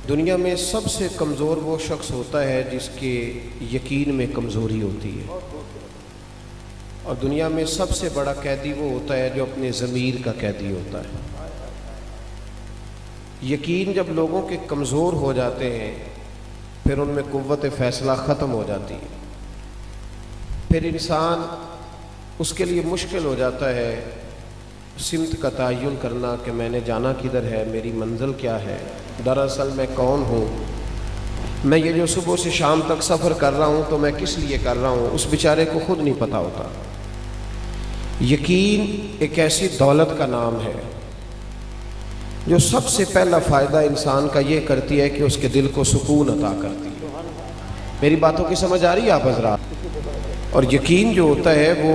دنیا میں سب سے کمزور وہ شخص ہوتا ہے جس کے یقین میں کمزوری ہوتی ہے، اور دنیا میں سب سے بڑا قیدی وہ ہوتا ہے جو اپنے ضمیر کا قیدی ہوتا ہے۔ یقین جب لوگوں کے کمزور ہو جاتے ہیں پھر ان میں قوت فیصلہ ختم ہو جاتی ہے، پھر انسان اس کے لیے مشکل ہو جاتا ہے سمت کا تعین کرنا کہ میں نے جانا کدھر ہے، میری منزل کیا ہے، دراصل میں کون ہوں، میں یہ جو صبح سے شام تک سفر کر رہا ہوں تو میں کس لیے کر رہا ہوں، اس بیچارے کو خود نہیں پتہ ہوتا۔ یقین ایک ایسی دولت کا نام ہے جو سب سے پہلا فائدہ انسان کا یہ کرتی ہے کہ اس کے دل کو سکون عطا کرتی ہے۔ میری باتوں کی سمجھ آ رہی ہے آپ حضرات؟ اور یقین جو ہوتا ہے وہ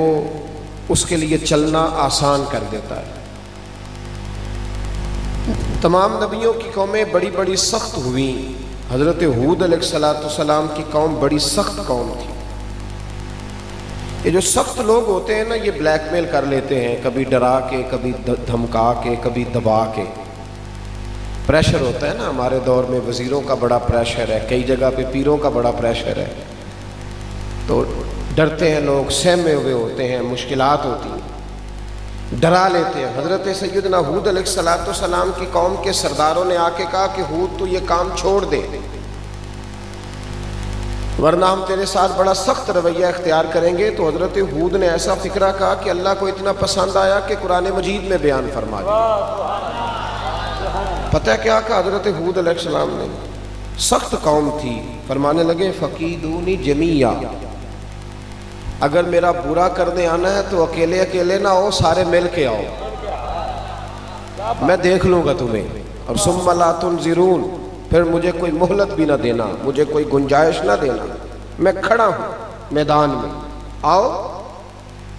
اس کے لیے چلنا آسان کر دیتا ہے۔ تمام نبیوں کی قومیں بڑی بڑی سخت ہوئیں، حضرت ہود علیہ السلام کی قوم بڑی سخت قوم تھی۔ یہ جو سخت لوگ ہوتے ہیں نا، یہ بلیک میل کر لیتے ہیں، کبھی ڈرا کے، کبھی دھمکا کے، کبھی دبا کے۔ پریشر ہوتا ہے نا، ہمارے دور میں وزیروں کا بڑا پریشر ہے، کئی جگہ پہ پیروں کا بڑا پریشر ہے، تو ڈرتے ہیں لوگ، سہمے ہوئے ہوتے ہیں، مشکلات ہوتی ہیں، ڈرا لیتے ہیں۔ حضرت سیدنا ہود علیہ السلام کی قوم کے سرداروں نے آ کے کہا کہ ہود تو یہ کام چھوڑ دے، ورنہ ہم تیرے ساتھ بڑا سخت رویہ اختیار کریں گے۔ تو حضرت ہود نے ایسا فکرہ کہا کہ اللہ کو اتنا پسند آیا کہ قرآن مجید میں بیان فرما دیا۔ پتہ کیا کہا حضرت ہود علیہ السلام نے؟ سخت قوم تھی، فرمانے لگے فقیدونی جمیعا، اگر میرا برا کرنے آنا ہے تو اکیلے اکیلے نہ ہو، سارے مل کے آؤ، میں دیکھ لوں گا تمہیں، اور ثم لا تنظرون، پھر مجھے کوئی مہلت بھی نہ دینا، مجھے کوئی گنجائش نہ دینا، میں کھڑا ہوں میدان میں، آؤ۔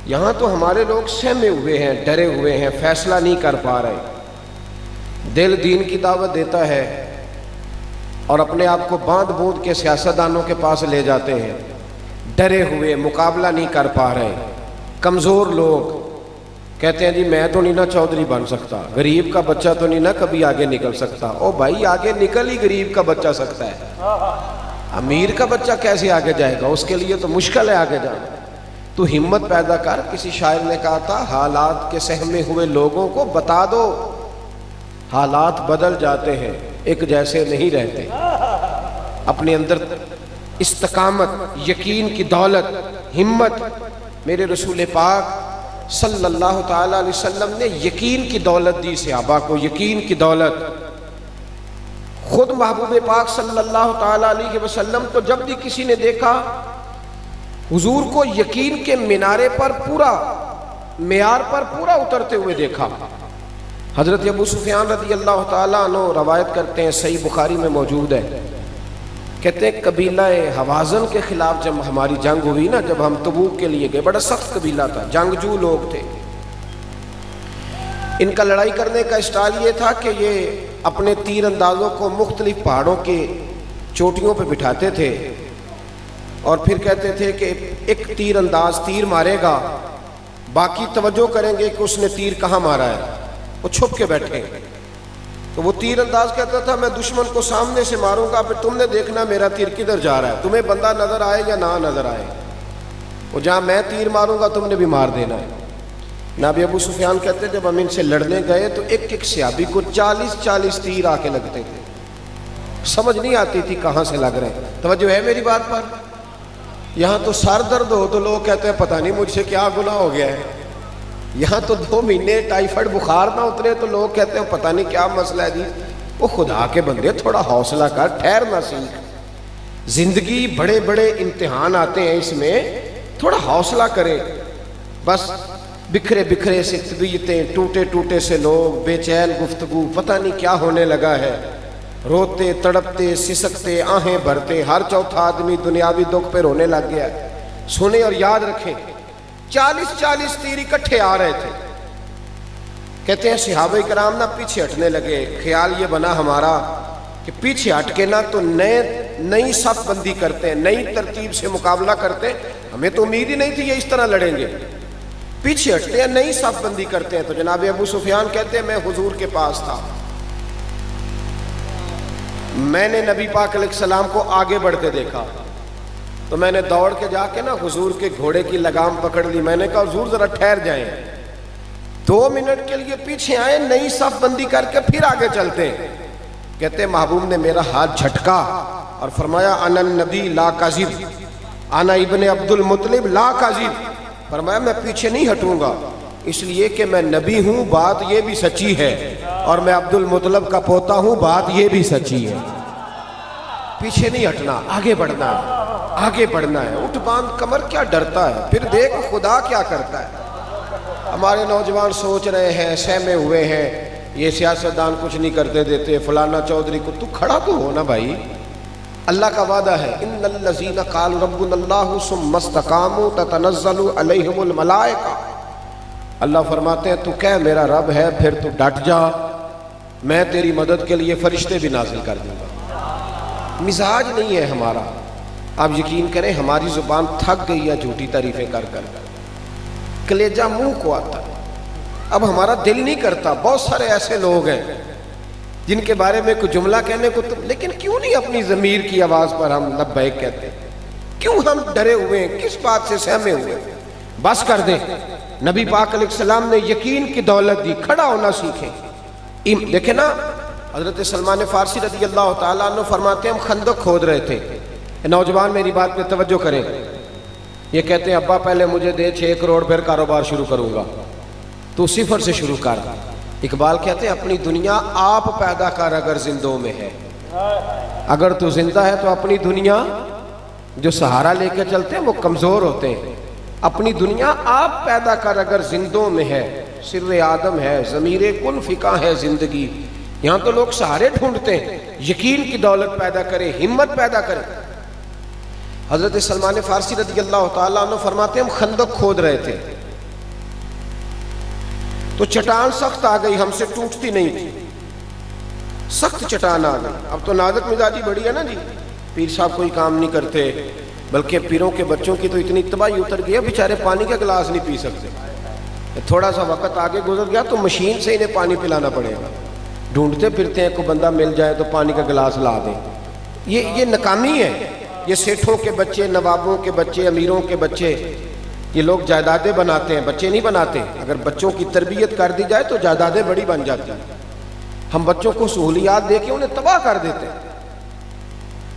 یہاں تو ہمارے لوگ سہمے ہوئے ہیں، ڈرے ہوئے ہیں، فیصلہ نہیں کر پا رہے۔ دل دین کی دعوت دیتا ہے اور اپنے آپ کو باندھ بوندھ کے سیاستدانوں کے پاس لے جاتے ہیں، ڈرے ہوئے، مقابلہ نہیں کر پا رہے، کمزور لوگ کہتے ہیں جی میں تو نہیں نا چودھری بن سکتا، غریب کا بچہ تو نہیں نا کبھی آگے نکل سکتا۔ او بھائی آگے نکل ہی غریب کا بچہ سکتا ہے، امیر کا بچہ کیسے آگے جائے گا؟ اس کے لیے تو مشکل ہے آگے جانا۔ تو ہمت پیدا کر۔ کسی شاعر نے کہا تھا حالات کے سہمے ہوئے لوگوں کو بتا دو حالات بدل جاتے ہیں، ایک جیسے نہیں رہتے۔ اپنے اندر استقامت، یقین کی دولت، ہمت۔ میرے رسول پاک صلی اللہ تعالی علیہ وسلم نے یقین کی دولت دی صحابہ کو، یقین کی دولت۔ خود محبوب پاک صلی اللہ تعالی علیہ وسلم تو جب بھی کسی نے دیکھا حضور کو یقین کے مینارے پر پورا، معیار پر پورا اترتے ہوئے دیکھا۔ حضرت ابو سفیان رضی اللہ تعالیٰ عنہ روایت کرتے ہیں، صحیح بخاری میں موجود ہے، کہتے ہیں قبیلہ حوازن کے خلاف جب ہماری جنگ ہوئی نا، جب ہم تبوک کے لیے گئے، بڑا سخت قبیلہ تھا، جنگجو لوگ تھے۔ ان کا لڑائی کرنے کا اسٹائل یہ تھا کہ یہ اپنے تیر اندازوں کو مختلف پہاڑوں کے چوٹیوں پہ بٹھاتے تھے، اور پھر کہتے تھے کہ ایک تیر انداز تیر مارے گا، باقی توجہ کریں گے کہ اس نے تیر کہاں مارا ہے، وہ چھپ کے بیٹھے۔ تو وہ تیر انداز کہتا تھا میں دشمن کو سامنے سے ماروں گا، پھر تم نے دیکھنا میرا تیر کدھر جا رہا ہے، تمہیں بندہ نظر آئے یا نہ نظر آئے، وہ جہاں میں تیر ماروں گا تم نے بھی مار دینا ہے۔ نبی ابو سفیان کہتے جب ہم ان سے لڑنے گئے تو ایک ایک صحابی کو 40 تیر آ کے لگتے تھے، سمجھ نہیں آتی تھی کہاں سے لگ رہے ہیں۔ توجہ ہے میری بات پر؟ یہاں تو سر درد ہو تو لوگ کہتے ہیں پتہ نہیں مجھ سے کیا گناہ ہو گیا ہے، یہاں تو 2 مہینے ٹائیفائڈ بخار نہ اترے تو لوگ کہتے ہیں پتہ نہیں کیا مسئلہ ہے جی۔ وہ خدا کے بندے تھوڑا حوصلہ کر، ٹھہرنا سیکھ، زندگی بڑے بڑے امتحان آتے ہیں، اس میں تھوڑا حوصلہ کرے۔ بس بکھرے بکھرے سے طبیعتیں، ٹوٹے ٹوٹے سے لوگ، بے چین گفتگو، پتہ نہیں کیا ہونے لگا ہے، روتے تڑپتے سسکتے آہیں بھرتے، ہر چوتھا آدمی دنیاوی دکھ پہ رونے لگ گیا ہے۔ سنیں اور یاد رکھیں، 40 تیر اکٹھے آ رہے تھے۔ کہتے ہیں صحابہ کرام نہ پیچھے ہٹنے لگے، خیال یہ بنا ہمارا کہ پیچھے ہٹ کے نہ تو نئی صف بندی کرتے ہیں، نئی ترتیب سے مقابلہ کرتے ہیں، ہمیں تو امید ہی نہیں تھی یہ اس طرح لڑیں گے، پیچھے ہٹتے ہیں، نئی صف بندی کرتے ہیں۔ تو جناب ابو سفیان کہتے ہیں میں حضور کے پاس تھا، میں نے نبی پاک علیہ السلام کو آگے بڑھتے دیکھا تو میں نے دوڑ کے جا کے نا حضور کے گھوڑے کی لگام پکڑ لی. میں نے کہا حضور ذرا ٹھہر جائیں, 2 منٹ کے لیے پیچھے آئے, نئی صف بندی کر کے پھر آگے چلتے ہیں. کہتے محبوب نے میرا ہاتھ جھٹکا اور فرمایا انا النبی لا کاذب, انا ابن عبد المطلب لا کاذب. فرمایا میں پیچھے نہیں ہٹوں گا, اس لیے کہ میں نبی ہوں, بات یہ بھی سچی ہے, اور میں عبد المطلب کا پوتا ہوں, بات یہ بھی سچی ہے. پیچھے نہیں ہٹنا, آگے بڑھنا ہے, آگے بڑھنا ہے. اٹھ باندھ کمر کیا ڈرتا ہے, پھر دیکھ خدا کیا کرتا ہے. ہمارے نوجوان سوچ رہے ہیں, سہمے ہوئے ہیں, یہ سیاستدان کچھ نہیں کرتے دیتے, فلانا چودھری کو. تو کھڑا تو ہو نا بھائی. اللہ کا وعدہ ہے ان الذین قالوا ربنا اللہ ثم استقاموا تتنزل علیہم الملائکہ. اللہ فرماتے ہیں تو کہہ میرا رب ہے, پھر تو ڈٹ جا, میں تیری مدد کے لیے فرشتے بھی نازل کر دوں گا. مزاج نہیں ہے ہمارا. آپ یقین کریں ہماری زبان تھک گئی ہے جھوٹی تعریفیں کر کر, کلیجہ منہ کو آتا ہے. اب ہمارا دل نہیں کرتا. بہت سارے ایسے لوگ ہیں جن کے بارے میں کوئی جملہ کہنے کو لیکن کیوں نہیں اپنی ضمیر کی آواز پر ہم لبیک کہتے ہیں؟ کیوں ہم ڈرے ہوئے ہیں, کس بات سے سہمے ہوئے ہیں؟ بس کر دیں. نبی پاک علیہ السلام نے یقین کی دولت دی, کھڑا ہونا سیکھیں. دیکھیں نا حضرت سلمان فارسی رضی اللہ تعالیٰ عنہ فرماتے ہیں ہم خندق کھود رہے تھے. نوجوان میری بات پہ توجہ کریں. یہ کہتے ہیں ابا پہلے مجھے دے 6 کروڑ پھر کاروبار شروع کروں گا. تو صفر سے شروع کر. اقبال کہتے ہیں اپنی دنیا آپ پیدا کر اگر زندوں میں ہے. اگر تو زندہ ہے تو اپنی دنیا, جو سہارا لے کے چلتے ہیں وہ کمزور ہوتے ہیں. اپنی دنیا آپ پیدا کر اگر زندوں میں ہے. سر آدم ہے, ضمیر کن فقہ ہے زندگی. یہاں تو لوگ سہارے ڈھونڈتے ہیں. یقین کی دولت پیدا کرے, ہمت پیدا کرے. حضرت سلمان فارسی رضی اللہ تعالیٰ عنہ فرماتے ہیں ہم خندق کھود رہے تھے تو چٹان سخت آ گئی, ہم سے ٹوٹتی نہیں تھی. سخت چٹان آ گئی. اب تو نازک مزاجی بڑی ہے نا جی, پیر صاحب کوئی کام نہیں کرتے, بلکہ پیروں کے بچوں کی تو اتنی تباہی اتر گئی ہے بیچارے پانی کا گلاس نہیں پی سکتے. تھوڑا سا وقت آگے گزر گیا تو مشین سے انہیں پانی پلانا پڑے گا. ڈھونڈتے پھرتے ہیں کوئی بندہ مل جائے تو پانی کا گلاس لا دیں. یہ ناکامی ہے. یہ سیٹھوں کے بچے, نوابوں کے بچے, امیروں کے بچے, یہ لوگ جائیدادیں بناتے ہیں, بچے نہیں بناتے. اگر بچوں کی تربیت کر دی جائے تو جائیدادیں بڑی بن جاتی ہیں. ہم بچوں کو سہولیات دے کے انہیں تباہ کر دیتے ہیں.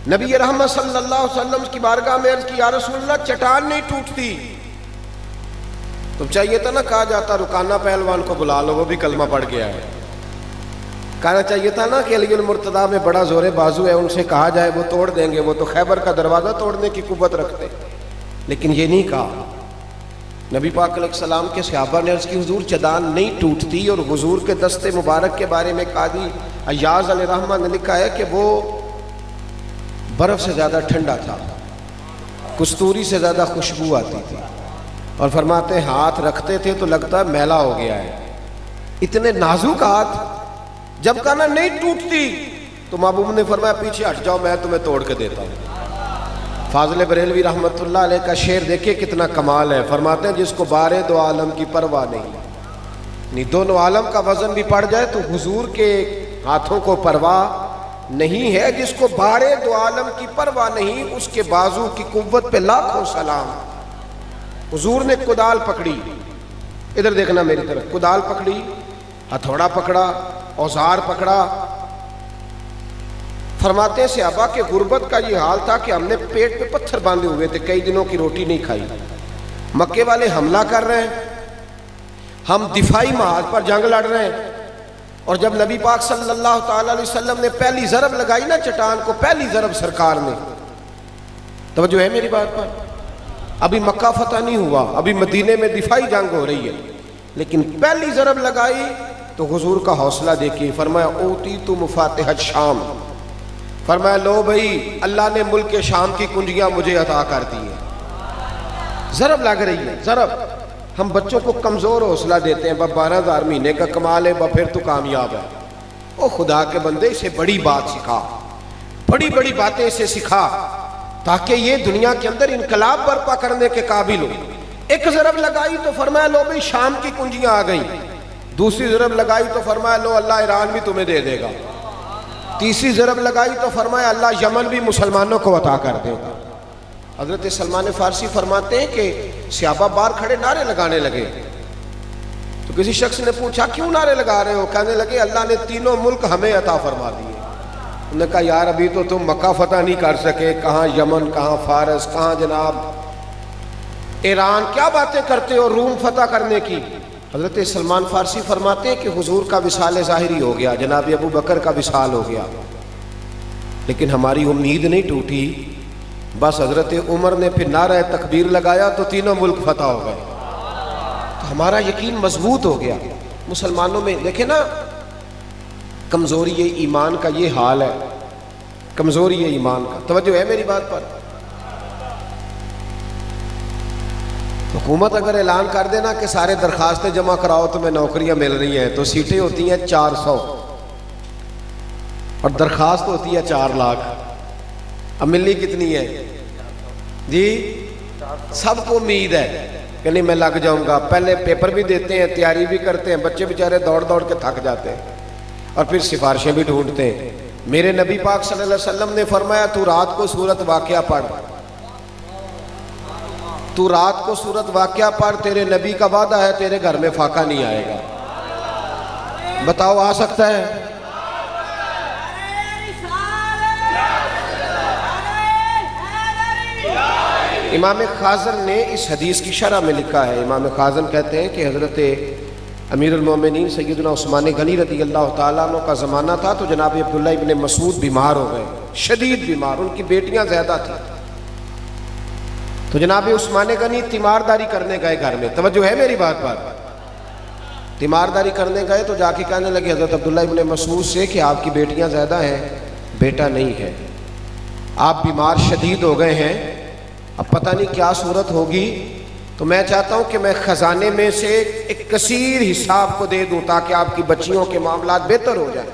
نبی رحمت صلی اللہ علیہ وسلم کی بارگاہ میں عرض کی یا رسول اللہ چٹان نہیں ٹوٹتی. تو چاہیے تھا نا کہا جاتا رکانہ پہلوان کو بلا لو, وہ بھی کلمہ پڑھ گیا ہے. کہنا چاہیے تھا نا کہ علی المرتضیٰ میں بڑا زور بازو ہے, ان سے کہا جائے وہ توڑ دیں گے, وہ تو خیبر کا دروازہ توڑنے کی قوت رکھتے. لیکن یہ نہیں کہا. نبی پاک علیہ السلام کے صحابہ نے عرض کی حضور چٹان نہیں ٹوٹتی. اور حضور کے دست مبارک کے بارے میں قاضی ایاز علیہ رحمہ نے لکھا ہے کہ وہ برف سے زیادہ ٹھنڈا تھا, کستوری سے زیادہ خوشبو آتی تھی, اور فرماتے ہاتھ رکھتے تھے تو لگتا ہے میلا ہو گیا ہے. اتنے نازک ہاتھ. جب کہنا نہیں ٹوٹتی تو محبوب نے فرمایا پیچھے ہٹ جاؤ, میں تمہیں توڑ کے دیتا ہوں. فاضل بریلوی رحمت اللہ علیہ کا شعر دیکھیں کتنا کمال ہے. فرماتے ہیں جس کو بارے دو عالم کی پرواہ نہیں, دونوں عالم کا وزن بھی پڑ جائے تو حضور کے ہاتھوں کو پرواہ نہیں ہے. جس کو بارے دو عالم کی پرواہ نہیں, اس کے بازو کی قوت پہ لاکھوں سلام. حضور نے کدال پکڑی, ادھر دیکھنا میری طرف, کدال پکڑی, ہتھوڑا پکڑا, اوزار پکڑا. فرماتے ہیں صحابہ کہ غربت کا یہ حال تھا کہ ہم نے پیٹ پہ پتھر باندھے ہوئے تھے, کئی دنوں کی روٹی نہیں کھائی. مکے والے حملہ کر رہے ہیں, ہم دفاعی محاذ پر جنگ لڑ رہے ہیں. اور جب نبی پاک صلی اللہ تعالی علیہ وسلم نے پہلی ضرب لگائی نا چٹان کو, پہلی ضرب سرکار نے, توجہ ہے میری بات پر, ابھی مکہ فتح نہیں ہوا, ابھی مدینے میں دفاعی جنگ ہو رہی ہے, لیکن پہلی ضرب لگائی تو حضور کا حوصلہ دیکھیے. فرمایا اوتیت مفاتح الشام, فرمایا لو بھائی اللہ نے ملک شام کی کنجیاں مجھے عطا کر دی ہیں. ضرب لگ رہی ہے, ضرب. ہم بچوں کو کمزور حوصلہ دیتے ہیں, 12,000 مہینے کا کمال ہے, پھر تو کامیاب ہے. او خدا کے بندے اسے بڑی بات سکھا, بڑی بڑی باتیں اسے سکھا, تاکہ یہ دنیا کے اندر انقلاب برپا کرنے کے قابل ہو. ایک ضرب لگائی تو فرمایا لو بھائی شام کی کنجیاں آ گئیں. دوسری ضرب لگائی تو فرمایا لو اللہ ایران بھی تمہیں دے دے گا. تیسری ضرب لگائی تو فرمایا اللہ یمن بھی مسلمانوں کو عطا کر دے گا۔ حضرت سلمان فارسی فرماتے ہیں کہ صحابہ باہر کھڑے نعرے لگانے لگے، تو کسی شخص نے پوچھا کیوں نعرے لگا رہے ہو؟ کہنے لگے اللہ نے تینوں ملک ہمیں عطا فرما دیے۔ انہوں نے کہا یار ابھی تو تم مکہ فتح نہیں کر سکے، کہاں یمن، کہاں فارس، کہاں جناب ایران، کیا باتیں کرتے ہو روم فتح کرنے کی۔ حضرت سلمان فارسی فرماتے ہیں کہ حضور کا وصال ظاہری ہو گیا، جناب ابو بکر کا وصال ہو گیا، لیکن ہماری امید نہیں ٹوٹی۔ بس حضرت عمر نے پھر نعرہ تکبیر لگایا تو تینوں ملک فتح ہو گئے، تو ہمارا یقین مضبوط ہو گیا۔ مسلمانوں میں دیکھیں نا کمزوری ایمان کا یہ حال ہے، کمزوری ایمان کا۔ توجہ ہے میری بات پر؟ حکومت اگر اعلان کر دینا کہ سارے درخواستیں جمع کراؤ تمہیں نوکریاں مل رہی ہیں، تو سیٹیں ہوتی ہیں 400 اور درخواست ہوتی ہے 4 لاکھ، اب ملنی کتنی ہے جی؟ سب کو امید ہے کہ نہیں میں لگ جاؤں گا، پہلے پیپر بھی دیتے ہیں، تیاری بھی کرتے ہیں، بچے بیچارے دوڑ دوڑ کے تھک جاتے ہیں اور پھر سفارشیں بھی ڈھونڈتے ہیں۔ میرے نبی پاک صلی اللہ علیہ وسلم نے فرمایا تو رات کو سورت واقعہ پڑھ، تو رات کو سورت واقعہ پڑھ، تیرے نبی کا وعدہ ہے تیرے گھر میں فاقہ نہیں آئے گا۔ بتاؤ آ سکتا ہے؟ امام خازن نے اس حدیث کی شرح میں لکھا ہے، امام خازن کہتے ہیں کہ حضرت امیر المومنین سیدنا عثمان غنی رضی اللہ تعالیٰ عنہ کا زمانہ تھا، تو جناب عبداللہ ابن مسعود بیمار ہو گئے، شدید بیمار، ان کی بیٹیاں زیادہ تھیں، تو جناب عثمان غنی تیمارداری کرنے گئے گھر میں۔ توجہ ہے میری بات پر؟ تیمارداری کرنے گئے تو جا کے کہنے لگے حضرت عبداللہ ابن مسعود سے کہ آپ کی بیٹیاں زیادہ ہیں، بیٹا نہیں ہے، آپ بیمار شدید ہو گئے ہیں، اب پتہ نہیں کیا صورت ہوگی، تو میں چاہتا ہوں کہ میں خزانے میں سے ایک کثیر حصہ آپ کو دے دوں تاکہ آپ کی بچیوں کے معاملات بہتر ہو جائیں۔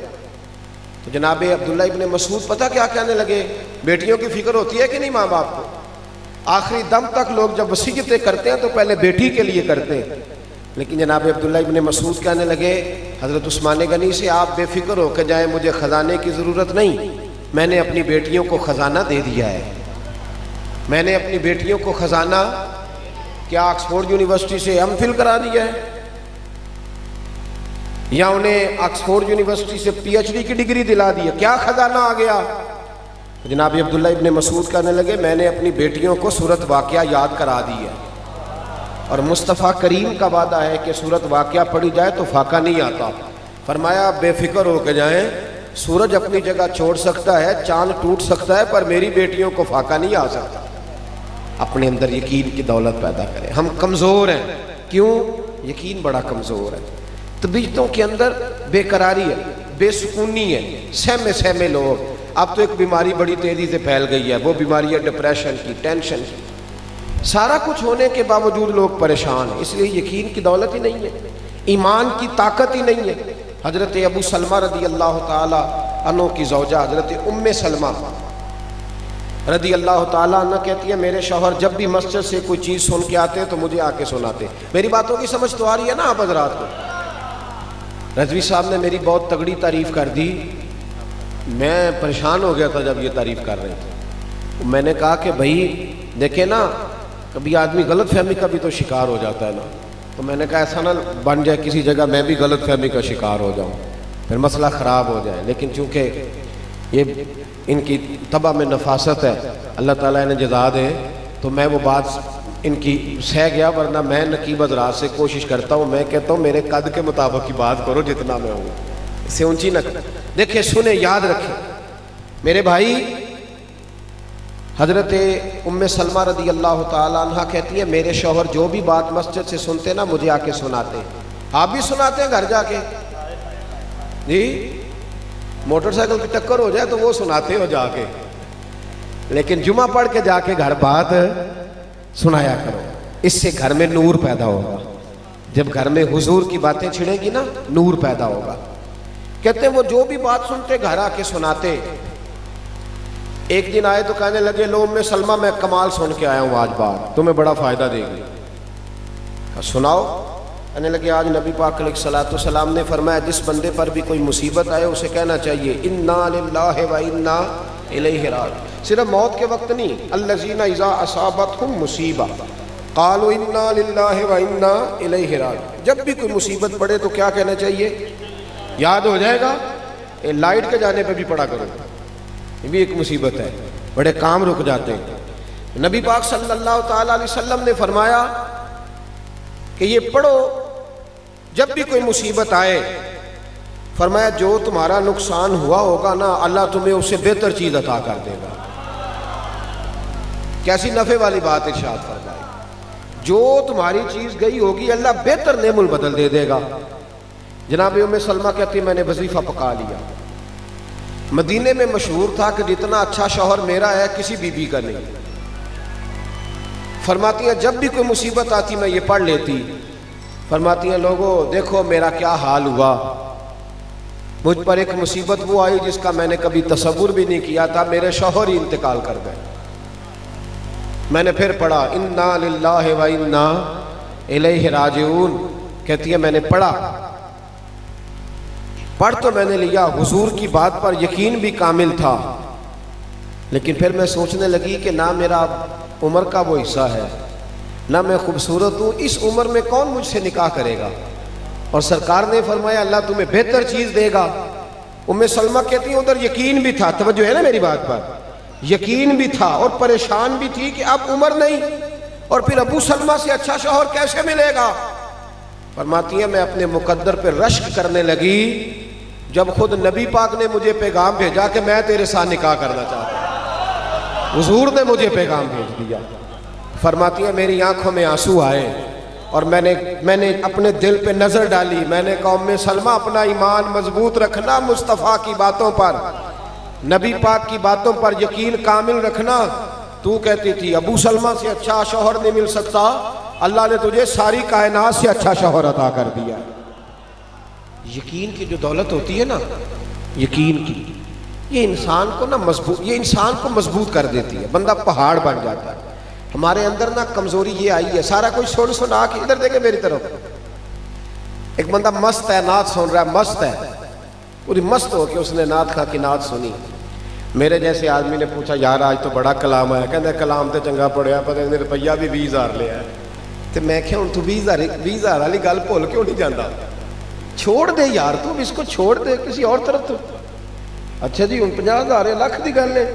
تو جناب عبداللہ ابن مسعود پتہ کیا کہنے لگے؟ بیٹیوں کی فکر ہوتی ہے کہ نہیں ماں باپ کو؟ آخری دم تک لوگ جب وصیتیں کرتے ہیں تو پہلے بیٹی کے لیے کرتے ہیں، لیکن جناب عبداللہ ابن مسعود کہنے لگے حضرت عثمان غنی سے آپ بے فکر ہو کے جائیں، مجھے خزانے کی ضرورت نہیں، میں نے اپنی بیٹیوں کو خزانہ دے دیا ہے، میں نے اپنی بیٹیوں کو خزانہ کیا آکسفورڈ یونیورسٹی سے ایم فل کرا دیا ہے یا انہیں آکسفورڈ یونیورسٹی سے پی ایچ ڈی کی ڈگری دلا دی ہے، کیا خزانہ آ گیا؟ جناب عبداللہ ابن مسعود کہنے لگے میں نے اپنی بیٹیوں کو سورت واقعہ یاد کرا دی ہے، اور مصطفیٰ کریم کا وعدہ ہے کہ سورت واقعہ پڑھی جائے تو فاقہ نہیں آتا۔ فرمایا آپ بے فکر ہو کے جائیں، سورج اپنی جگہ چھوڑ سکتا ہے، چاند ٹوٹ سکتا ہے، پر میری بیٹیوں کو فاقہ نہیں آ سکتا۔ اپنے اندر یقین کی دولت پیدا کریں۔ ہم کمزور ہیں، کیوں؟ یقین بڑا کمزور ہے، طبیعتوں کے اندر بے قراری ہے، بے سکونی ہے، سہمے سہمے لوگ۔ اب تو ایک بیماری بڑی تیزی سے پھیل گئی ہے، وہ بیماری ہے ڈپریشن کی، ٹینشن کی، سارا کچھ ہونے کے باوجود لوگ پریشان ہیں، اس لیے یقین کی دولت ہی نہیں ہے، ایمان کی طاقت ہی نہیں ہے۔ حضرت ابو سلمہ رضی اللہ تعالی عنہ کی زوجہ حضرت ام سلمہ رضی اللہ تعالیٰ عنہ کہتی ہے میرے شوہر جب بھی مسجد سے کوئی چیز سن کے آتے تو مجھے آ کے سناتے۔ میری باتوں کی سمجھ تو آ رہی ہے نا آپ حضرات کو؟ رضوی صاحب نے میری بہت تگڑی تعریف کر دی، میں پریشان ہو گیا تھا جب یہ تعریف کر رہے تھے۔ میں نے کہا کہ بھائی دیکھیں نا، کبھی آدمی غلط فہمی کا بھی تو شکار ہو جاتا ہے نا، تو میں نے کہا ایسا نہ بن جائے کسی جگہ میں بھی غلط فہمی کا شکار ہو جاؤں، پھر مسئلہ خراب ہو جائے۔ لیکن چونکہ یہ ان کی طبع میں نفاست ہے، اللہ تعالیٰ انہیں جزا دے، تو میں وہ بات ان کی سہ گیا، ورنہ میں نقیب حضرات سے کوشش کرتا ہوں، میں کہتا ہوں میرے قد کے مطابق کی بات کرو جتنا میں ہوں، اس سے اونچی نہ کرو۔ دیکھیں سنیں، یاد رکھیں میرے بھائی، حضرت ام سلمہ رضی اللہ تعالیٰ عنہ کہتی ہے میرے شوہر جو بھی بات مسجد سے سنتے نا مجھے آ کے سناتے۔ آپ بھی سناتے ہیں گھر جا کے؟ جی، موٹر سائیکل کی ٹکر ہو جائے تو وہ سناتے ہو جا کے، لیکن جمعہ پڑھ کے جا کے گھر بات سنایا کرو، اس سے گھر میں نور پیدا ہوگا۔ جب گھر میں حضور کی باتیں چھڑیں گی نا، نور پیدا ہوگا۔ کہتے ہیں وہ جو بھی بات سنتے گھر آ کے سناتے۔ ایک دن آئے تو کہنے لگے لو ام سلمہ میں کمال سن کے آیا ہوں، آج بات تمہیں بڑا فائدہ دے گی۔ سناؤ۔ کہنے لگے آج نبی پاک علیہ الصلوۃ والسلام نے فرمایا جس بندے پر بھی کوئی مصیبت آئے اسے کہنا چاہیے انا للہ و انا الیہ راجعون۔ صرف موت کے وقت نہیں، الذین اذا اصابتہم مصیبہ قالوا انا للہ و انا الیہ راجعون۔ جب بھی کوئی مصیبت پڑے تو کیا کہنا چاہیے؟ یاد ہو جائے گا، لائٹ کے جانے پہ بھی پڑھا کرو، یہ بھی ایک مصیبت ہے، بڑے کام رک جاتے ہیں۔ نبی پاک صلی اللہ تعالیٰ علیہ وسلم نے فرمایا کہ یہ پڑھو جب بھی کوئی مصیبت آئے، فرمایا جو تمہارا نقصان ہوا ہوگا نا اللہ تمہیں اس سے بہتر چیز عطا کر دے گا۔ کیسی نفع والی بات ارشاد فرمائی، جو تمہاری چیز گئی ہوگی اللہ بہتر نعم البدل دے دے گا۔ جناب ام سلمہ کہتی میں نے وظیفہ پکا لیا، مدینے میں مشہور تھا کہ جتنا اچھا شوہر میرا ہے کسی بی بی کا نہیں۔ فرماتی ہیں جب بھی کوئی مصیبت آتی میں یہ پڑھ لیتی، فرماتی ہیں لوگوں دیکھو میرا کیا حال ہوا، مجھ پر ایک مصیبت وہ آئی جس کا میں نے کبھی تصور بھی نہیں کیا تھا، میرے شوہر ہی انتقال کر گئے۔ میں نے پھر پڑھا انا للہ و انا الیہ راجعون، کہتی ہے میں نے پڑھ تو میں نے لیا، حضور کی بات پر یقین بھی کامل تھا، لیکن پھر میں سوچنے لگی کہ نہ میرا عمر کا وہ حصہ ہے، نہ میں خوبصورت ہوں، اس عمر میں کون مجھ سے نکاح کرے گا؟ اور سرکار نے فرمایا اللہ تمہیں بہتر چیز دے گا۔ ام سلمہ کہتی ہیں ادھر یقین بھی تھا، توجہ ہے نا میری بات پر، یقین بھی تھا اور پریشان بھی تھی کہ اب عمر نہیں، اور پھر ابو سلمہ سے اچھا شوہر کیسے ملے گا؟ فرماتی ہیں میں اپنے مقدر پہ رشک کرنے لگی جب خود نبی پاک نے مجھے پیغام بھیجا کہ میں تیرے ساتھ نکاح کرنا چاہتا ہوں، حضور نے مجھے پیغام بھیج دیا۔ فرماتی ہیں میری آنکھوں میں آنسو آئے اور میں نے اپنے دل پہ نظر ڈالی، میں نے کہا ام سلمہ اپنا ایمان مضبوط رکھنا، مصطفیٰ کی باتوں پر، نبی پاک کی باتوں پر یقین کامل رکھنا۔ تو کہتی تھی ابو سلمہ سے اچھا شوہر نہیں مل سکتا، اللہ نے تجھے ساری کائنات سے اچھا شوہر عطا کر دیا۔ یقین کی جو دولت ہوتی ہے نا، یقین کی، یہ انسان کو مضبوط کر دیتی ہے، بندہ پہاڑ بن جاتا ہے۔ ہمارے اندر نا کمزوری یہ آئی ہے، سارا کچھ سنا کے ادھر دیکھیں میری طرف، ایک بندہ مست ہے، نعت سن رہا ہے، مست ہے، پوری مست ہو کے اس نے نعت کھا کی نعت سنی۔ میرے جیسے آدمی نے پوچھا یار آج تو بڑا کلام آیا، کہتے کلام تے چنگا پڑھیا، پتہ نہیں روپیہ بھی 20,000 لیا ہے، تو میں کہا ہوں تو 20,000 والی گل بھول کیوں نہیں جانا؟ چھوڑ دے یار، تو اس کو چھوڑ دے کسی اور طرف تو۔ اچھا جی ہوں 50,000 لاکھ دی گل ہے،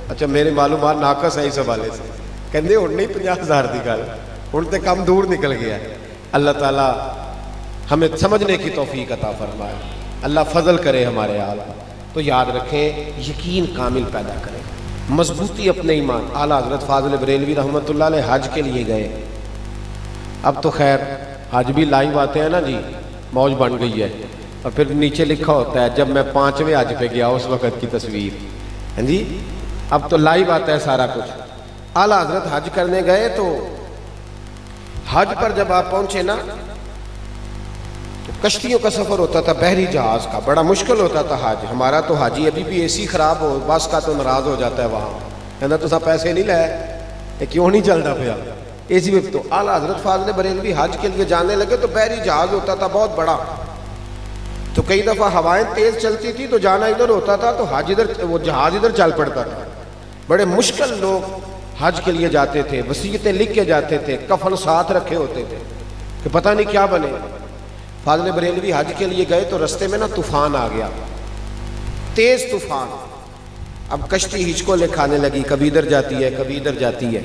اچھا میرے معلومات ناقص ہے اس حوالے سے، کہندے ہوں نہیں 50,000 دی گل، ہوں تے کم دور نکل گیا ہے۔ اللہ تعالیٰ ہمیں سمجھنے کی توفیق عطا فرمائے، اللہ فضل کرے ہمارے حال۔ تو یاد رکھیں یقین کامل پیدا کریں، مضبوطی اپنے ایمان۔ اعلیٰ حضرت فاضل بریلوی رحمۃ اللہ علیہ حج کے لیے گئے، اب تو خیر حج بھی لائیو آتے ہیں نا جی، موج بن گئی ہے، اور پھر نیچے لکھا ہوتا ہے جب میں 5ویں حج پہ گیا اس وقت کی تصویر، ہاں جی اب تو لائیو آتا ہے سارا کچھ۔ اعلیٰ حضرت حج کرنے گئے تو حج پر جب آپ پہنچے نا تو کشتیوں کا سفر ہوتا تھا، بحری جہاز کا، بڑا مشکل ہوتا تھا حج۔ ہمارا تو حاجی ابھی بھی اے سی خراب ہو بس کا تو ناراض ہو جاتا ہے، وہاں کہنا تو سب پیسے نہیں لائے، یہ کیوں نہیں چلتا پیا اے سی میں؟ تو اعلیٰ حضرت فاضل بریلوی حج کے لیے جانے لگے تو بحری جہاز ہوتا تھا بہت بڑا، تو کئی دفعہ ہوائیں تیز چلتی تھی تو جانا ادھر ہوتا تھا تو حج ادھر، وہ جہاز ادھر چل پڑتا تھا۔ بڑے مشکل لوگ حج کے لیے جاتے تھے، وصیتیں لکھ کے جاتے تھے، کفن ساتھ رکھے ہوتے تھے کہ پتہ نہیں کیا بنے۔ فاضل بریلوی حج کے لیے گئے تو رستے میں نا طوفان آ گیا، تیز طوفان۔ اب کشتی ہچکولے کھانے لگی، کبھی ادھر جاتی ہے کبھی ادھر جاتی ہے۔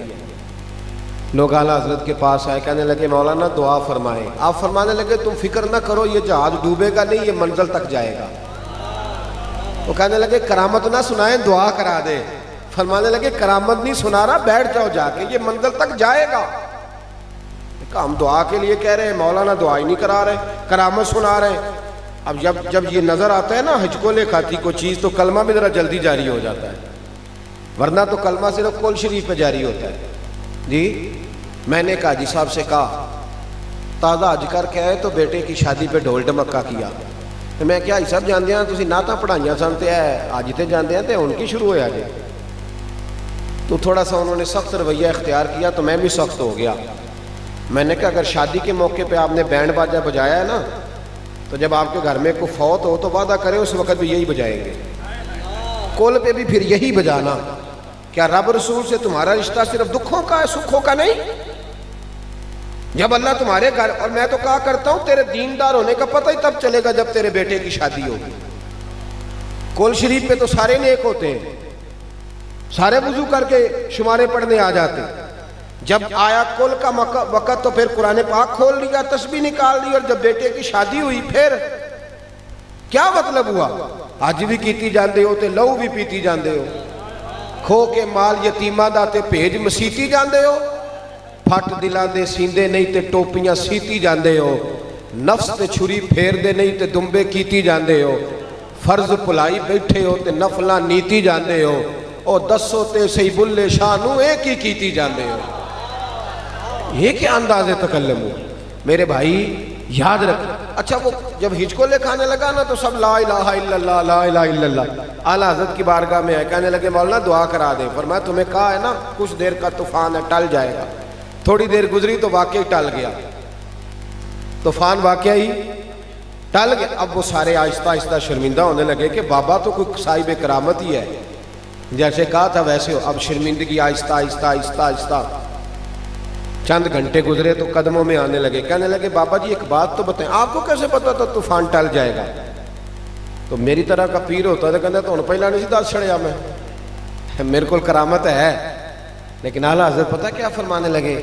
لوگ اعلیٰ حضرت کے پاس آئے، کہنے لگے مولانا دعا فرمائیں۔ آپ فرمانے لگے تم فکر نہ کرو، یہ جہاز ڈوبے گا نہیں، یہ منزل تک جائے گا۔ وہ کہنے لگے کرامت نہ سنائیں، دعا کرا دے۔ فرمانے لگے کرامت نہیں سنا رہا، بیٹھ جاؤ جا کے، یہ منزل تک جائے گا۔ ہم دعا کے لیے کہہ رہے ہیں، مولانا دعا ہی نہیں کرا رہے، کرامت سنا رہے ہیں۔ اب جب یہ نظر آتا ہے نا ہچکولے کھاتی کوئی چیز تو کلمہ بھی ذرا جلدی جاری ہو جاتا ہے، ورنہ تو کلمہ صرف کل شریف پہ جاری ہوتا ہے۔ جی میں نے حاجی صاحب سے کہا تازہ حج کر کے آئے تو بیٹے کی شادی پہ ڈھول ڈمکا کیا، تو میں کیا حاجی صاحب جاندے ہیں تسی نعتاں پڑھائیاں سن تے حج تے جاندے ہیں تے ہن کی شروع ہویا جی؟ تو تھوڑا سا انہوں نے سخت رویہ اختیار کیا تو میں بھی سخت ہو گیا۔ میں نے کہا اگر شادی کے موقع پہ آپ نے بینڈ باجا بجایا ہے نا تو جب آپ کے گھر میں کوئی فوت ہو تو وعدہ کرے اس وقت بھی یہی بجائیں گے، کول پہ بھی پھر یہی بجانا۔ کیا رب رسول سے تمہارا رشتہ صرف دکھوں کا ہے، سکھوں کا نہیں؟ جب اللہ تمہارے گھر، اور میں تو کہا کرتا ہوں تیرے دیندار ہونے کا پتہ ہی تب چلے گا جب تیرے بیٹے کی شادی ہوگی۔ کول شریف پہ تو سارے نیک ہوتے ہیں، سارے وضو کر کے شمارے پڑھنے آ جاتے، جب آیا کل کا وقت تو پھر قرآن پاک کھول لیا، تسبیح نکال لی، اور جب بیٹے کی شادی ہوئی پھر کیا مطلب ہوا؟ آج بھی کیتی جاندے ہو تے لہو بھی پیتی جاندے ہو، کھو کے مال یتیمہ دا تے بھیج مسیتی جاندے ہو، پھٹ دلاں دے سیندے نہیں تے ٹوپیاں سیتی جاندے ہو، نفس تے چھری پھیر دے نہیں تے دمبے کیتی جاندے ہو، فرض پلائی بیٹھے ہو تے نفلاں نیتی جاندے ہو، اور دسو تے سی بلے شانو ایک ہی کیتی جاندے ہو۔ یہ کیا انداز تکلم ہو میرے بھائی، یاد رکھ۔ اچھا وہ جب ہچکولے کھانے لگا نا تو سب لا الہ الا اللہ لا الہ الا اللہ، اعلیٰ حضرت کی بارگاہ میں آئے، کہنے لگے مولانا دعا کرا دے۔ فرمایا تمہیں کہا ہے نا کچھ دیر کا طوفان ہے، ٹل جائے گا۔ تھوڑی دیر گزری تو واقعی ٹل گیا، طوفان واقعی ٹل گیا۔ اب وہ سارے آہستہ آہستہ شرمندہ ہونے لگے کہ بابا تو کوئی صاحب کرامت ہی ہے، جیسے کہا تھا ویسے ہو۔ اب شرمندگی آہستہ آہستہ آہستہ آہستہ چند گھنٹے گزرے تو قدموں میں آنے لگے، کہنے لگے بابا جی ایک بات تو بتائیں، آپ کو کیسے پتا تھا طوفان ٹل جائے گا؟ تو میری طرح کا پیر ہوتا تو کہتا تو ان پہلا نہیں سی دس چھڑیا میں، میرے کو کرامت ہے۔ لیکن اعلیٰ حضرت پتہ کیا فرمانے لگے؟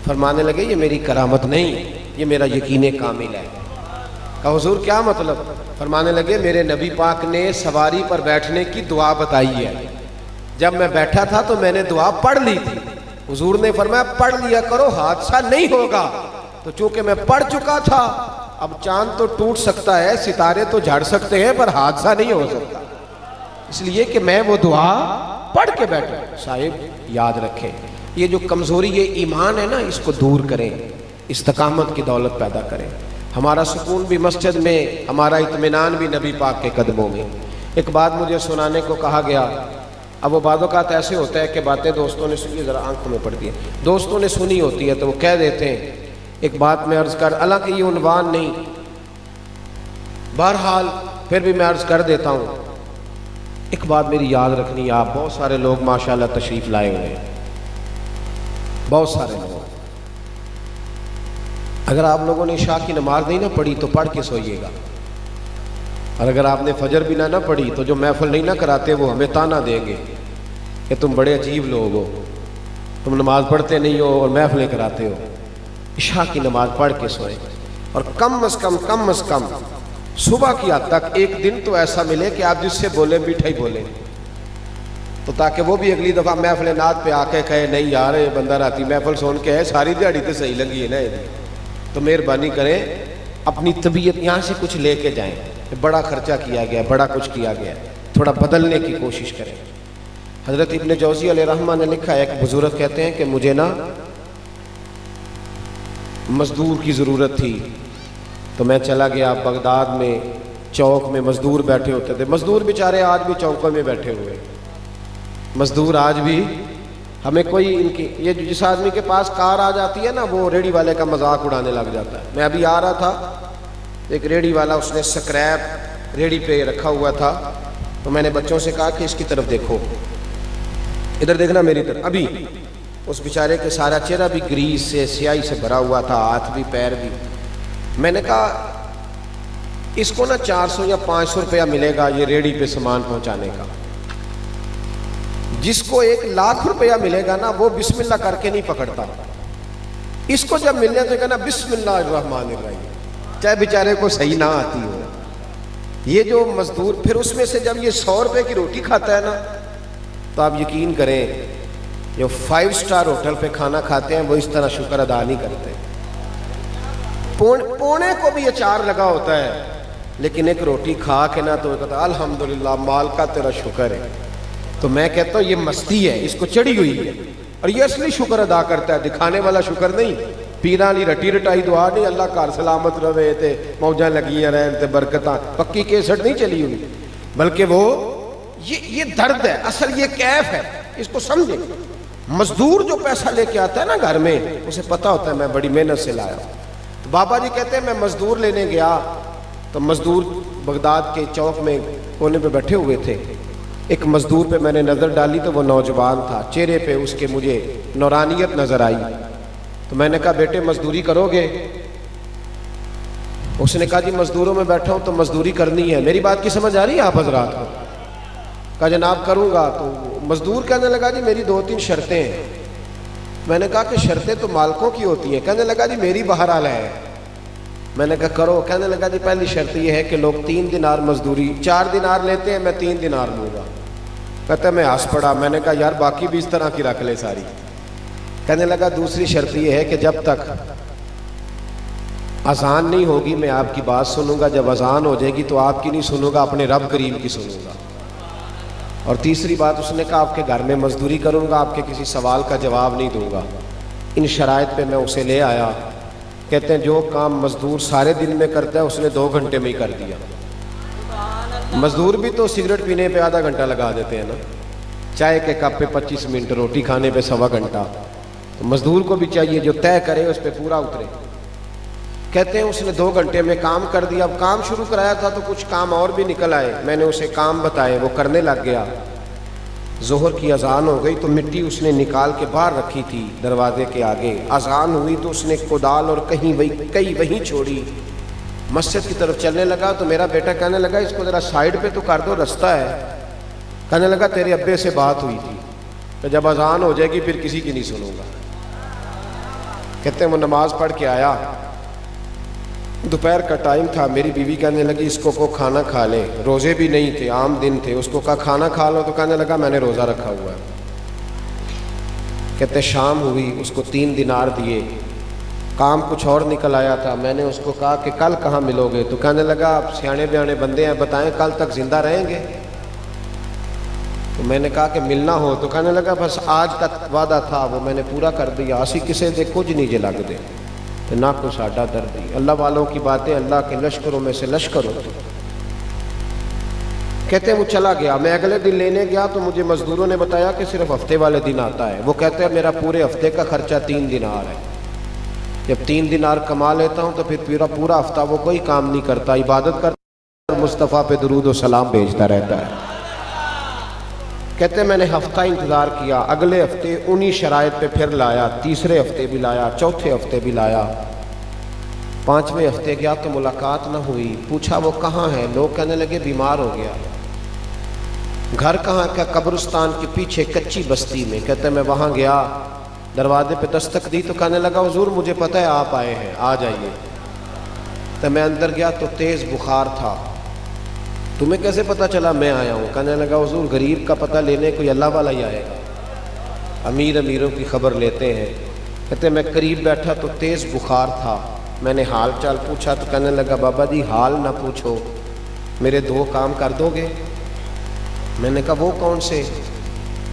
فرمانے لگے یہ میری کرامت نہیں، یہ میرا یقین کامل ہے۔ کہا حضور کیا مطلب؟ فرمانے لگے میرے نبی پاک نے سواری پر بیٹھنے کی دعا بتائی ہے، جب میں بیٹھا تھا تو میں نے دعا پڑھ لی تھی، حضور نے فرمایا پڑھ لیا کرو حادثہ نہیں ہوگا، تو چونکہ میں پڑھ چکا تھا، اب چاند تو ٹوٹ سکتا ہے، ستارے تو جھڑ سکتے ہیں، پر حادثہ نہیں ہو سکتا، اس لیے کہ میں وہ دعا پڑھ کے بیٹھا۔ صاحب یاد رکھیں، یہ جو کمزوری یہ ایمان ہے نا، اس کو دور کریں، استقامت کی دولت پیدا کریں۔ ہمارا سکون بھی مسجد میں، ہمارا اطمینان بھی نبی پاک کے قدموں میں۔ ایک بات مجھے سنانے کو کہا گیا، اب وہ بعض اوقات ایسے ہوتا ہے کہ باتیں دوستوں نے سنی، ذرا آنکھوں میں پڑتی ہیں، دوستوں نے سنی ہوتی ہے تو وہ کہہ دیتے ہیں۔ ایک بات میں عرض کر، حالانکہ یہ عنوان نہیں، بہرحال پھر بھی میں عرض کر دیتا ہوں، ایک بات میری یاد رکھنی ہے، آپ بہت سارے لوگ ماشاءاللہ تشریف لائے ہوئے ہیں، بہت سارے لوگ، اگر آپ لوگوں نے عشاء کی نماز نہیں نہ پڑھی تو پڑھ کے سوئیے گا، اور اگر آپ نے فجر بھی نہ پڑھی تو جو محفل نہیں نہ کراتے وہ ہمیں تانا دیں گے کہ تم بڑے عجیب لوگ ہو، تم نماز پڑھتے نہیں ہو اور محفلیں کراتے ہو۔ عشاء کی نماز پڑھ کے سوئیں، اور کم از کم صبح کی حد تک ایک دن تو ایسا ملے کہ آپ جس سے بولیں میٹھا ہی بولیں، تو تاکہ وہ بھی اگلی دفعہ محفل نعت پہ آ کے کہے نہیں یار یہ بندہ راتی محفل سن کے ہے، ساری دیہڑی تو صحیح لگی ہے نا۔ تو مہربانی کریں اپنی طبیعت یہاں سے کچھ لے کے جائیں، بڑا خرچہ کیا گیا، بڑا کچھ کیا گیا، تھوڑا بدلنے کی کوشش کریں۔ حضرت ابن جوزی علیہ رحمہ نے لکھا ہے، ایک بزرگ کہتے ہیں کہ مجھے نا مزدور کی ضرورت تھی، تو میں چلا گیا بغداد میں، چوک میں مزدور بیٹھے ہوتے تھے، مزدور بیچارے آج بھی چوکوں میں بیٹھے ہوئے، مزدور آج بھی، ہمیں کوئی ان کی یہ جس آدمی کے پاس کار آ جاتی ہے نا وہ ریڑھی والے کا مذاق اڑانے لگ جاتا ہے۔ میں ابھی آ رہا تھا، ایک ریڑھی والا اس نے سکریپ ریڑھی پہ رکھا ہوا تھا، تو میں نے بچوں سے کہا کہ اس کی طرف دیکھو، ادھر دیکھنا میری طرف۔ ابھی اس بیچارے کے سارا چہرہ بھی گریس سے سیاہی سے بھرا ہوا تھا، ہاتھ بھی پیر بھی۔ میں نے کہا اس کو نا 400 یا 500 روپیہ ملے گا یہ ریڑھی پہ سامان پہنچانے کا، جس کو 1,00,000 روپیہ ملے گا نا وہ بسم اللہ کر کے نہیں پکڑتا، اس کو جب ملنے تو کہنا بسم اللہ الرحمن الرحیم، چاہے بیچارے کو صحیح نہ آتی ہو۔ یہ جو مزدور پھر اس میں سے جب یہ 100 روپے کی روٹی کھاتا ہے نا، تو آپ یقین کریں جو 5 سٹار ہوٹل پہ کھانا کھاتے ہیں وہ اس طرح شکر ادا نہیں کرتے۔ پونے کو بھی اچار لگا ہوتا ہے، لیکن ایک روٹی کھا کے نا تو وہ کہتا ہے الحمدللہ مال کا تیرا شکر ہے۔ تو میں کہتا ہوں یہ مستی ہے، اس کو چڑھی ہوئی ہے، اور یہ اصلی شکر ادا کرتا ہے، دکھانے والا شکر نہیں، پیراں لی رٹی رٹائی دعا نہیں، اللہ گھر سلامت رہے تے موجاں لگیاں رہن تے برکتاں، پکی کیسٹ نہیں چلی ہوئی، بلکہ وہ یہ درد ہے، اصل یہ کیف ہے، اس کو سمجھیں۔ مزدور جو پیسہ لے کے آتا ہے نا گھر میں، اسے پتہ ہوتا ہے میں بڑی محنت سے لایا ہوں۔ تو بابا جی کہتے ہیں میں مزدور لینے گیا تو مزدور بغداد کے چوک میں کونے پہ بیٹھے ہوئے تھے۔ ایک مزدور پہ میں نے نظر ڈالی تو وہ نوجوان تھا، چہرے پہ اس کے مجھے نورانیت نظر آئی۔ تو میں نے کہا بیٹے مزدوری کرو گے؟ اس نے کہا جی مزدوروں میں بیٹھا ہوں تو مزدوری کرنی ہے۔ میری بات کی سمجھ آ رہی ہے آپ حضرات کو؟ کہا جناب کروں گا۔ تو مزدور کہنے لگا جی میری 2-3 شرطیں ہیں۔ میں نے کہا کہ شرطیں تو مالکوں کی ہوتی ہیں۔ کہنے لگا جی میری بہرحال ہے۔ میں نے کہا کرو۔ کہنے لگا جی پہلی شرط یہ ہے کہ لوگ 3 دینار مزدوری 4 دینار لیتے ہیں، میں 3 دینار لوں گا۔ کہتا ہے میں ہنس پڑا۔ میں نے کہا یار باقی بھی اس طرح کی رکھ لے ساری۔ کہنے لگا دوسری شرط یہ ہے کہ جب تک اذان نہیں ہوگی میں آپ کی بات سنوں گا، جب اذان ہو جائے گی تو آپ کی نہیں سنوں گا، اپنے رب کریم کی سنوں گا۔ اور تیسری بات اس نے کہا آپ کے گھر میں مزدوری کروں گا، آپ کے کسی سوال کا جواب نہیں دوں گا۔ ان شرائط پہ میں اسے لے آیا۔ کہتے ہیں جو کام مزدور سارے دن میں کرتا ہے اس نے 2 گھنٹے میں ہی کر دیا۔ مزدور بھی تو سگریٹ پینے پہ آدھا گھنٹہ لگا دیتے ہیں نا، چائے کے کپ پہ 25 منٹ، روٹی کھانے پہ 1.25 گھنٹہ۔ تو مزدور کو بھی چاہیے جو طے کرے اس پہ پورا اترے۔ کہتے ہیں اس نے 2 گھنٹے میں کام کر دیا۔ اب کام شروع کرایا تھا تو کچھ کام اور بھی نکل آئے، میں نے اسے کام بتائے، وہ کرنے لگ گیا۔ ظہر کی اذان ہو گئی تو مٹی اس نے نکال کے باہر رکھی تھی دروازے کے آگے۔ اذان ہوئی تو اس نے کدال اور کئی وہیں چھوڑی، مسجد کی طرف چلنے لگا۔ تو میرا بیٹا کہنے لگا اس کو ذرا سائیڈ پہ تو کر دو، رستہ ہے۔ کہنے لگا تیرے ابے سے بات ہوئی تھی کہ جب اذان ہو جائے گی پھر کسی کی نہیں سنوں گا۔ کہتے ہیں وہ نماز پڑھ کے آیا، دوپہر کا ٹائم تھا۔ میری بیوی کہنے لگی اس کو کھانا کھا لے، روزے بھی نہیں تھے، عام دن تھے۔ اس کو کہا کھانا کھا لو تو کہنے لگا میں نے روزہ رکھا ہوا ہے۔ کہتے شام ہوئی، اس کو 3 دینار دیے، کام کچھ اور نکل آیا تھا۔ میں نے اس کو کہا کہ کل کہاں ملو گے؟ تو کہنے لگا آپ سیانے بیانے بندے ہیں، بتائیں کل تک زندہ رہیں گے؟ تو میں نے کہا کہ ملنا ہو تو کہنے لگا بس آج کا وعدہ تھا وہ میں نے پورا کر دیا، اسی کسے دے کچھ نہیں جے لگ دے تو نہ کوئی ساڈا درد ہی۔ اللہ والوں کی باتیں اللہ کے لشکروں میں سے لشکر ہوتی۔ کہتے ہیں وہ چلا گیا، میں اگلے دن لینے گیا تو مجھے مزدوروں نے بتایا کہ صرف ہفتے والے دن آتا ہے۔ وہ کہتے ہیں میرا پورے ہفتے کا خرچہ 3 دینار ہے، جب 3 دینار کما لیتا ہوں تو پھر پورا ہفتہ وہ کوئی کام نہیں کرتا، عبادت کرتا، مصطفیٰ پہ درود و سلام بھیجتا رہتا ہے۔ کہتے ہیں میں نے ہفتہ انتظار کیا، اگلے ہفتے انہی شرائط پہ پھر لایا، تیسرے ہفتے بھی لایا، چوتھے ہفتے بھی لایا، 5ویں ہفتے گیا تو ملاقات نہ ہوئی۔ پوچھا وہ کہاں ہے؟ لوگ کہنے لگے بیمار ہو گیا۔ گھر کہاں کا؟ قبرستان کے پیچھے کچی بستی میں۔ کہتے ہیں میں وہاں گیا، دروازے پہ دستک دی تو کہنے لگا حضور مجھے پتہ ہے آپ آئے ہیں، آ جائیے۔ تو میں اندر گیا تو تیز بخار تھا۔ تمہیں کیسے پتہ چلا میں آیا ہوں؟ کہنے لگا حضور غریب کا پتہ لینے کوئی اللہ والا ہی آئے گا، امیر امیروں کی خبر لیتے ہیں۔ کہتے میں قریب بیٹھا تو تیز بخار تھا، میں نے حال چال پوچھا تو کہنے لگا بابا جی حال نہ پوچھو، میرے 2 کام کر دو گے؟ میں نے کہا وہ کون سے؟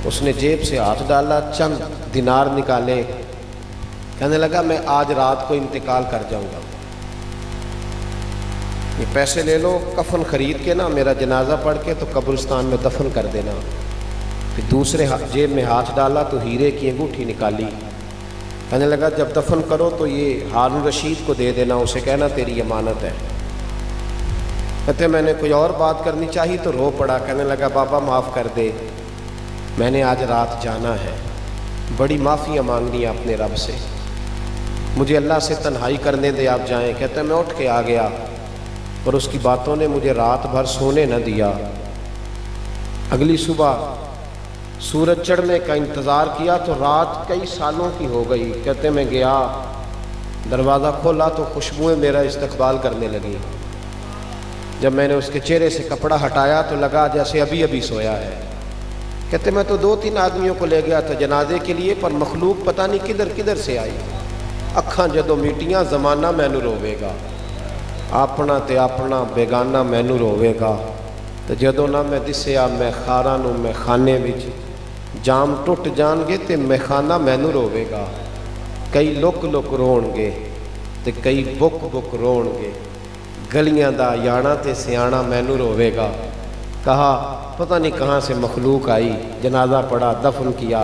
اس نے جیب سے ہاتھ ڈالا، چند دینار نکالے، کہنے لگا میں آج رات کو انتقال کر جاؤں گا، یہ پیسے لے لو، کفن خرید کے نا میرا جنازہ پڑھ کے تو قبرستان میں دفن کر دینا۔ پھر دوسرے جیب میں ہاتھ ڈالا تو ہیرے کی انگوٹھی نکالی، کہنے لگا جب دفن کرو تو یہ ہارون رشید کو دے دینا، اسے کہنا تیری امانت ہے۔ کہتے میں نے کوئی اور بات کرنی چاہی تو رو پڑا، کہنے لگا بابا معاف کر دے، میں نے آج رات جانا ہے، بڑی معافیاں مانگنی ہے اپنے رب سے، مجھے اللہ سے تنہائی کرنے دے آپ جائیں۔ کہتے میں اٹھ کے آ گیا اور اس کی باتوں نے مجھے رات بھر سونے نہ دیا۔ اگلی صبح سورج چڑھنے کا انتظار کیا تو رات کئی سالوں کی ہو گئی۔ کہتے میں گیا، دروازہ کھولا تو خوشبوئیں میرا استقبال کرنے لگی۔ جب میں نے اس کے چہرے سے کپڑا ہٹایا تو لگا جیسے ابھی ابھی سویا ہے۔ کہتے میں تو 2-3 آدمیوں کو لے گیا تھا جنازے کے لیے، پر مخلوق پتہ نہیں کدھر کدھر سے آئی۔ اکھاں جدوں میٹیاں زمانہ مینوں روے گا، اپنا تے اپنا بیگانہ مینوں روے گا، تے جدوں نہ میں دسیا میں خاراں نوں میں خانے وچ، جام ٹوٹ جان گے تے میں خانہ مینوں روے گا، کئی لک لک رون گے تے کئی بک بک رون گے، گلیاں دا یانا تے سیانا مینوں روے گا۔ کہا پتہ نہیں کہاں سے مخلوق آئی، جنازہ پڑھا، دفن کیا۔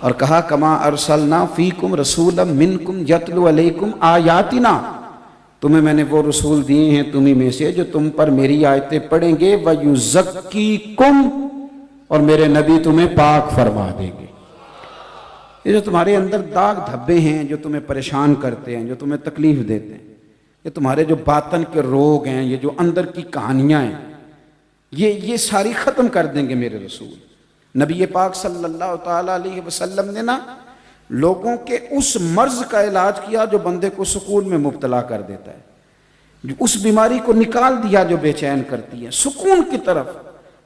اور کہا کما ارسلنا فیکم رسولا منکم یتلو علیکم آیاتنا، تمہیں میں نے وہ رسول دیے ہیں تمہیں میں سے جو تم پر میری آیتیں پڑھیں گے، وَيُزَكِّيكُمْ، اور میرے نبی تمہیں پاک فرما دیں گے۔ یہ جو تمہارے اندر داغ دھبے ہیں، جو تمہیں پریشان کرتے ہیں، جو تمہیں تکلیف دیتے ہیں، یہ تمہارے جو باطن کے روگ ہیں، یہ جو اندر کی کہانیاں ہیں، یہ ساری ختم کر دیں گے میرے رسول۔ نبی پاک صلی اللہ تعالیٰ علیہ وسلم نے نا لوگوں کے اس مرض کا علاج کیا جو بندے کو سکون میں مبتلا کر دیتا ہے، جو اس بیماری کو نکال دیا جو بے چین کرتی ہے، سکون کی طرف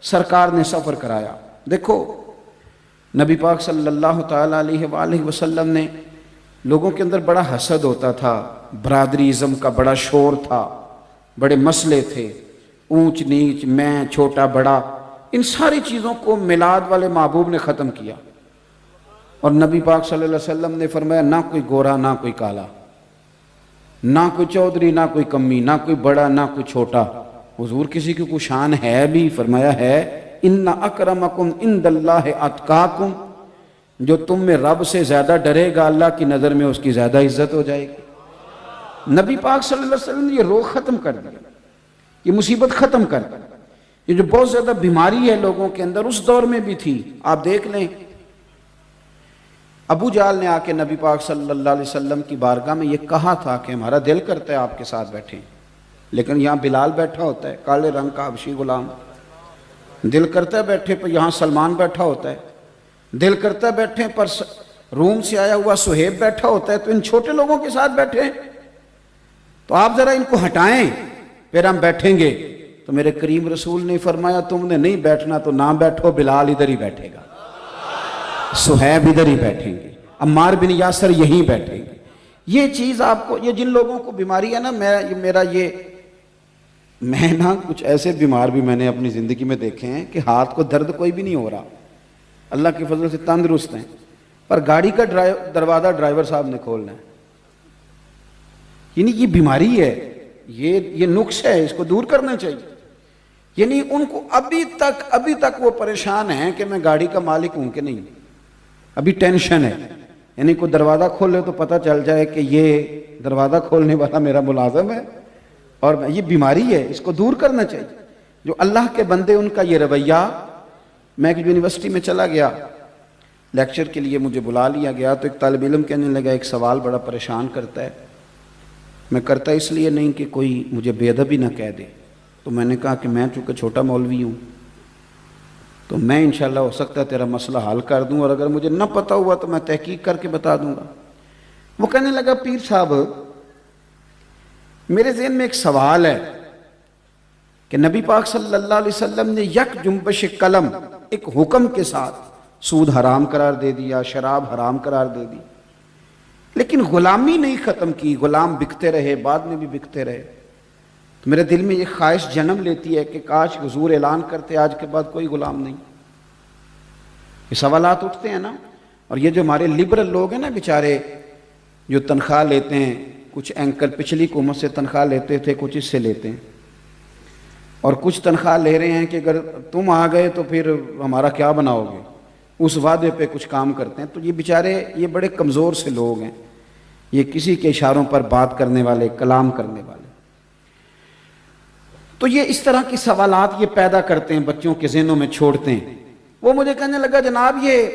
سرکار نے سفر کرایا۔ دیکھو نبی پاک صلی اللہ تعالیٰ علیہ وآلہ وسلم نے، لوگوں کے اندر بڑا حسد ہوتا تھا، برادری ازم کا بڑا شور تھا، بڑے مسئلے تھے، اونچ نیچ، میں چھوٹا بڑا، ان ساری چیزوں کو میلاد والے محبوب نے ختم کیا۔ اور نبی پاک صلی اللہ علیہ وسلم نے فرمایا نہ کوئی گورا نہ کوئی کالا، نہ کوئی چودھری نہ کوئی کمی، نہ کوئی بڑا نہ کوئی چھوٹا۔ حضور کسی کی کوئی شان ہے بھی؟ فرمایا ہے ان اکرمکم عند اللہ اتقاکم، جو تم میں رب سے زیادہ ڈرے گا اللہ کی نظر میں اس کی زیادہ عزت ہو جائے گی۔ نبی پاک صلی اللہ علیہ وسلم نے یہ روگ ختم کر دیا، یہ مصیبت ختم کر دی۔ یہ جو بہت زیادہ بیماری ہے لوگوں کے اندر اس دور میں بھی تھی۔ آپ دیکھ لیں ابو جہل نے آ کے نبی پاک صلی اللہ علیہ وسلم کی بارگاہ میں یہ کہا تھا کہ ہمارا دل کرتا ہے آپ کے ساتھ بیٹھیں، لیکن یہاں بلال بیٹھا ہوتا ہے کالے رنگ کا حبشی غلام، دل کرتا ہے بیٹھے پر یہاں سلمان بیٹھا ہوتا ہے، دل کرتا ہے بیٹھے پر روم سے آیا ہوا سہیب بیٹھا ہوتا ہے، تو ان چھوٹے لوگوں کے ساتھ بیٹھے تو آپ ذرا ان کو ہٹائیں پھر ہم بیٹھیں گے۔ تو میرے کریم رسول نے فرمایا تم نے نہیں بیٹھنا تو نہ بیٹھو، بلال ادھر ہی بیٹھے گا، سہیب ادھر ہی بیٹھیں گے، عمار بن یاسر یہیں بیٹھیں گے۔ یہ چیز آپ کو، یہ جن لوگوں کو بیماری ہے نا، میں نا کچھ ایسے بیمار بھی میں نے اپنی زندگی میں دیکھے ہیں کہ ہاتھ کو درد کوئی بھی نہیں ہو رہا، اللہ کی فضل سے تندرست ہیں، پر گاڑی کا دروازہ ڈرائیور صاحب نے کھولنا ہے۔ یعنی یہ بیماری ہے، یہ نقص ہے، اس کو دور کرنا چاہیے۔ یعنی ان کو ابھی تک وہ پریشان ہیں کہ میں گاڑی کا مالک ہوں کہ نہیں، ابھی ٹینشن ہے۔ یعنی کوئی دروازہ کھولے تو پتہ چل جائے کہ یہ دروازہ کھولنے والا میرا ملازم ہے، اور یہ بیماری ہے، اس کو دور کرنا چاہیے۔ جو اللہ کے بندے ان کا یہ رویہ۔ میں ایک یونیورسٹی میں چلا گیا لیکچر کے لیے، مجھے بلا لیا گیا، تو ایک طالب علم کہنے لگا ایک سوال بڑا پریشان کرتا ہے، میں کرتا اس لیے نہیں کہ کوئی مجھے بے ادبی نہ کہہ دے۔ تو میں نے کہا کہ میں چونکہ چھوٹا مولوی ہوں تو میں انشاءاللہ ہو سکتا ہے تیرا مسئلہ حل کر دوں، اور اگر مجھے نہ پتہ ہوا تو میں تحقیق کر کے بتا دوں گا۔ وہ کہنے لگا پیر صاحب میرے ذہن میں ایک سوال ہے کہ نبی پاک صلی اللہ علیہ وسلم نے یک جنبش قلم ایک حکم کے ساتھ سود حرام قرار دے دیا، شراب حرام قرار دے دی، لیکن غلامی نہیں ختم کی، غلام بکتے رہے، بعد میں بھی بکتے رہے۔ تو میرے دل میں یہ خواہش جنم لیتی ہے کہ کاش حضور اعلان کرتے آج کے بعد کوئی غلام نہیں۔ یہ سوالات اٹھتے ہیں نا۔ اور یہ جو ہمارے لبرل لوگ ہیں نا بیچارے، جو تنخواہ لیتے ہیں، کچھ اینکر پچھلی حکومت سے تنخواہ لیتے تھے، کچھ اس سے لیتے ہیں، اور کچھ تنخواہ لے رہے ہیں کہ اگر تم آ گئے تو پھر ہمارا کیا بناؤ گے، اس وعدے پہ کچھ کام کرتے ہیں۔ تو یہ بیچارے یہ بڑے کمزور سے لوگ ہیں، یہ کسی کے اشاروں پر بات کرنے والے، کلام کرنے والے۔ تو یہ اس طرح کی سوالات یہ پیدا کرتے ہیں، بچوں کے ذہنوں میں چھوڑتے ہیں۔ وہ مجھے کہنے لگا جناب یہ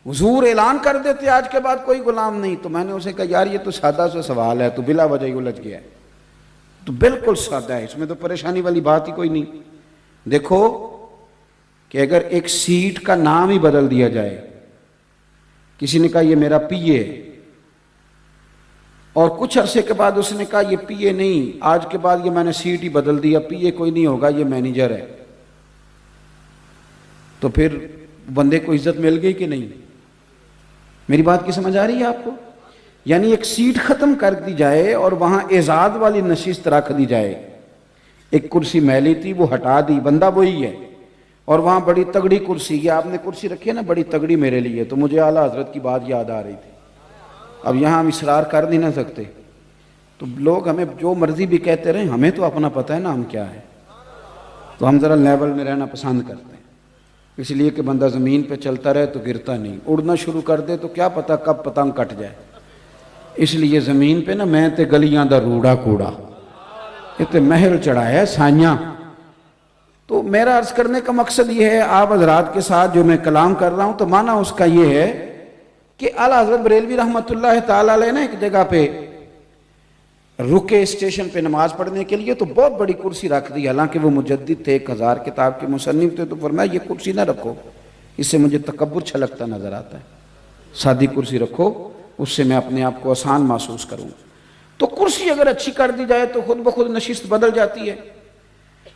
حضور اعلان کر دیتے آج کے بعد کوئی غلام نہیں۔ تو میں نے اسے کہا یار یہ تو سادہ سا سوال ہے، تو بلا وجہ ہی الجھ گیا ہے۔ تو بالکل سادہ ہے، اس میں تو پریشانی والی بات ہی کوئی نہیں۔ دیکھو کہ اگر ایک سیٹ کا نام ہی بدل دیا جائے، کسی نے کہا یہ میرا پی اے، اور کچھ عرصے کے بعد اس نے کہا یہ پی اے نہیں، آج کے بعد یہ میں نے سیٹ ہی بدل دیا، پی اے کوئی نہیں ہوگا، یہ مینیجر ہے، تو پھر بندے کو عزت مل گئی کہ نہیں؟ میری بات کی سمجھ آ رہی ہے آپ کو؟ یعنی ایک سیٹ ختم کر دی جائے اور وہاں اعزاز والی نشست رکھ دی جائے، ایک کرسی میلی تھی وہ ہٹا دی، بندہ وہی ہے، اور وہاں بڑی تگڑی کرسی، یہ آپ نے کرسی رکھی ہے نا بڑی تگڑی میرے لیے، تو مجھے اعلیٰ حضرت کی بات یاد آ رہی تھی۔ اب یہاں ہم اصرار کر نہیں نہ سکتے، تو لوگ ہمیں جو مرضی بھی کہتے رہیں، ہمیں تو اپنا پتہ ہے نا ہم کیا ہے، تو ہم ذرا لیول میں رہنا پسند کرتے ہیں۔ اس لیے کہ بندہ زمین پہ چلتا رہے تو گرتا نہیں، اڑنا شروع کر دے تو کیا پتہ کب پتنگ کٹ جائے۔ اس لیے زمین پہ نا میں تے گلیاں دا روڑا کوڑا، یہ تے محل چڑھایا ہے سائیاں۔ تو میرا عرض کرنے کا مقصد یہ ہے، آپ حضرات کے ساتھ جو میں کلام کر رہا ہوں تو معنی اس کا یہ ہے کہ اعلیٰ حضرت بریلوی رحمۃ اللہ تعالیٰ علیہ نے ایک جگہ پہ رکے اسٹیشن پہ نماز پڑھنے کے لیے، تو بہت بڑی کرسی رکھ دی، حالانکہ وہ مجدد تھے، 1000 کتاب کے مصنف تھے، تو فرمایا یہ کرسی نہ رکھو، اس سے مجھے تکبر چھلکتا نظر آتا ہے، سادی کرسی رکھو، اس سے میں اپنے آپ کو آسان محسوس کروں۔ تو کرسی اگر اچھی کر دی جائے تو خود بخود نشست بدل جاتی ہے۔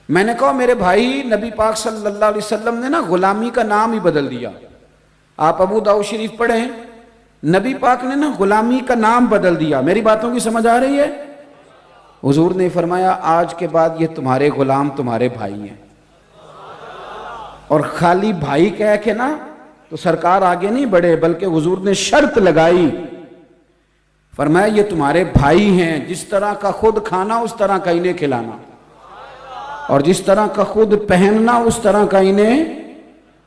میں نے کہا میرے بھائی، نبی پاک صلی اللہ علیہ وسلم نے نا غلامی کا نام ہی بدل دیا۔ آپ ابو داؤد شریف پڑھیں، نبی پاک نے نا غلامی کا نام بدل دیا۔ میری باتوں کی سمجھ آ رہی ہے؟ حضور نے فرمایا آج کے بعد یہ تمہارے غلام تمہارے بھائی ہیں، اور خالی بھائی کہہ کے نا تو سرکار آگے نہیں بڑھے، بلکہ حضور نے شرط لگائی، فرمایا یہ تمہارے بھائی ہیں، جس طرح کا خود کھانا اس طرح کا انہیں کھلانا، اور جس طرح کا خود پہننا اس طرح کا انہیں۔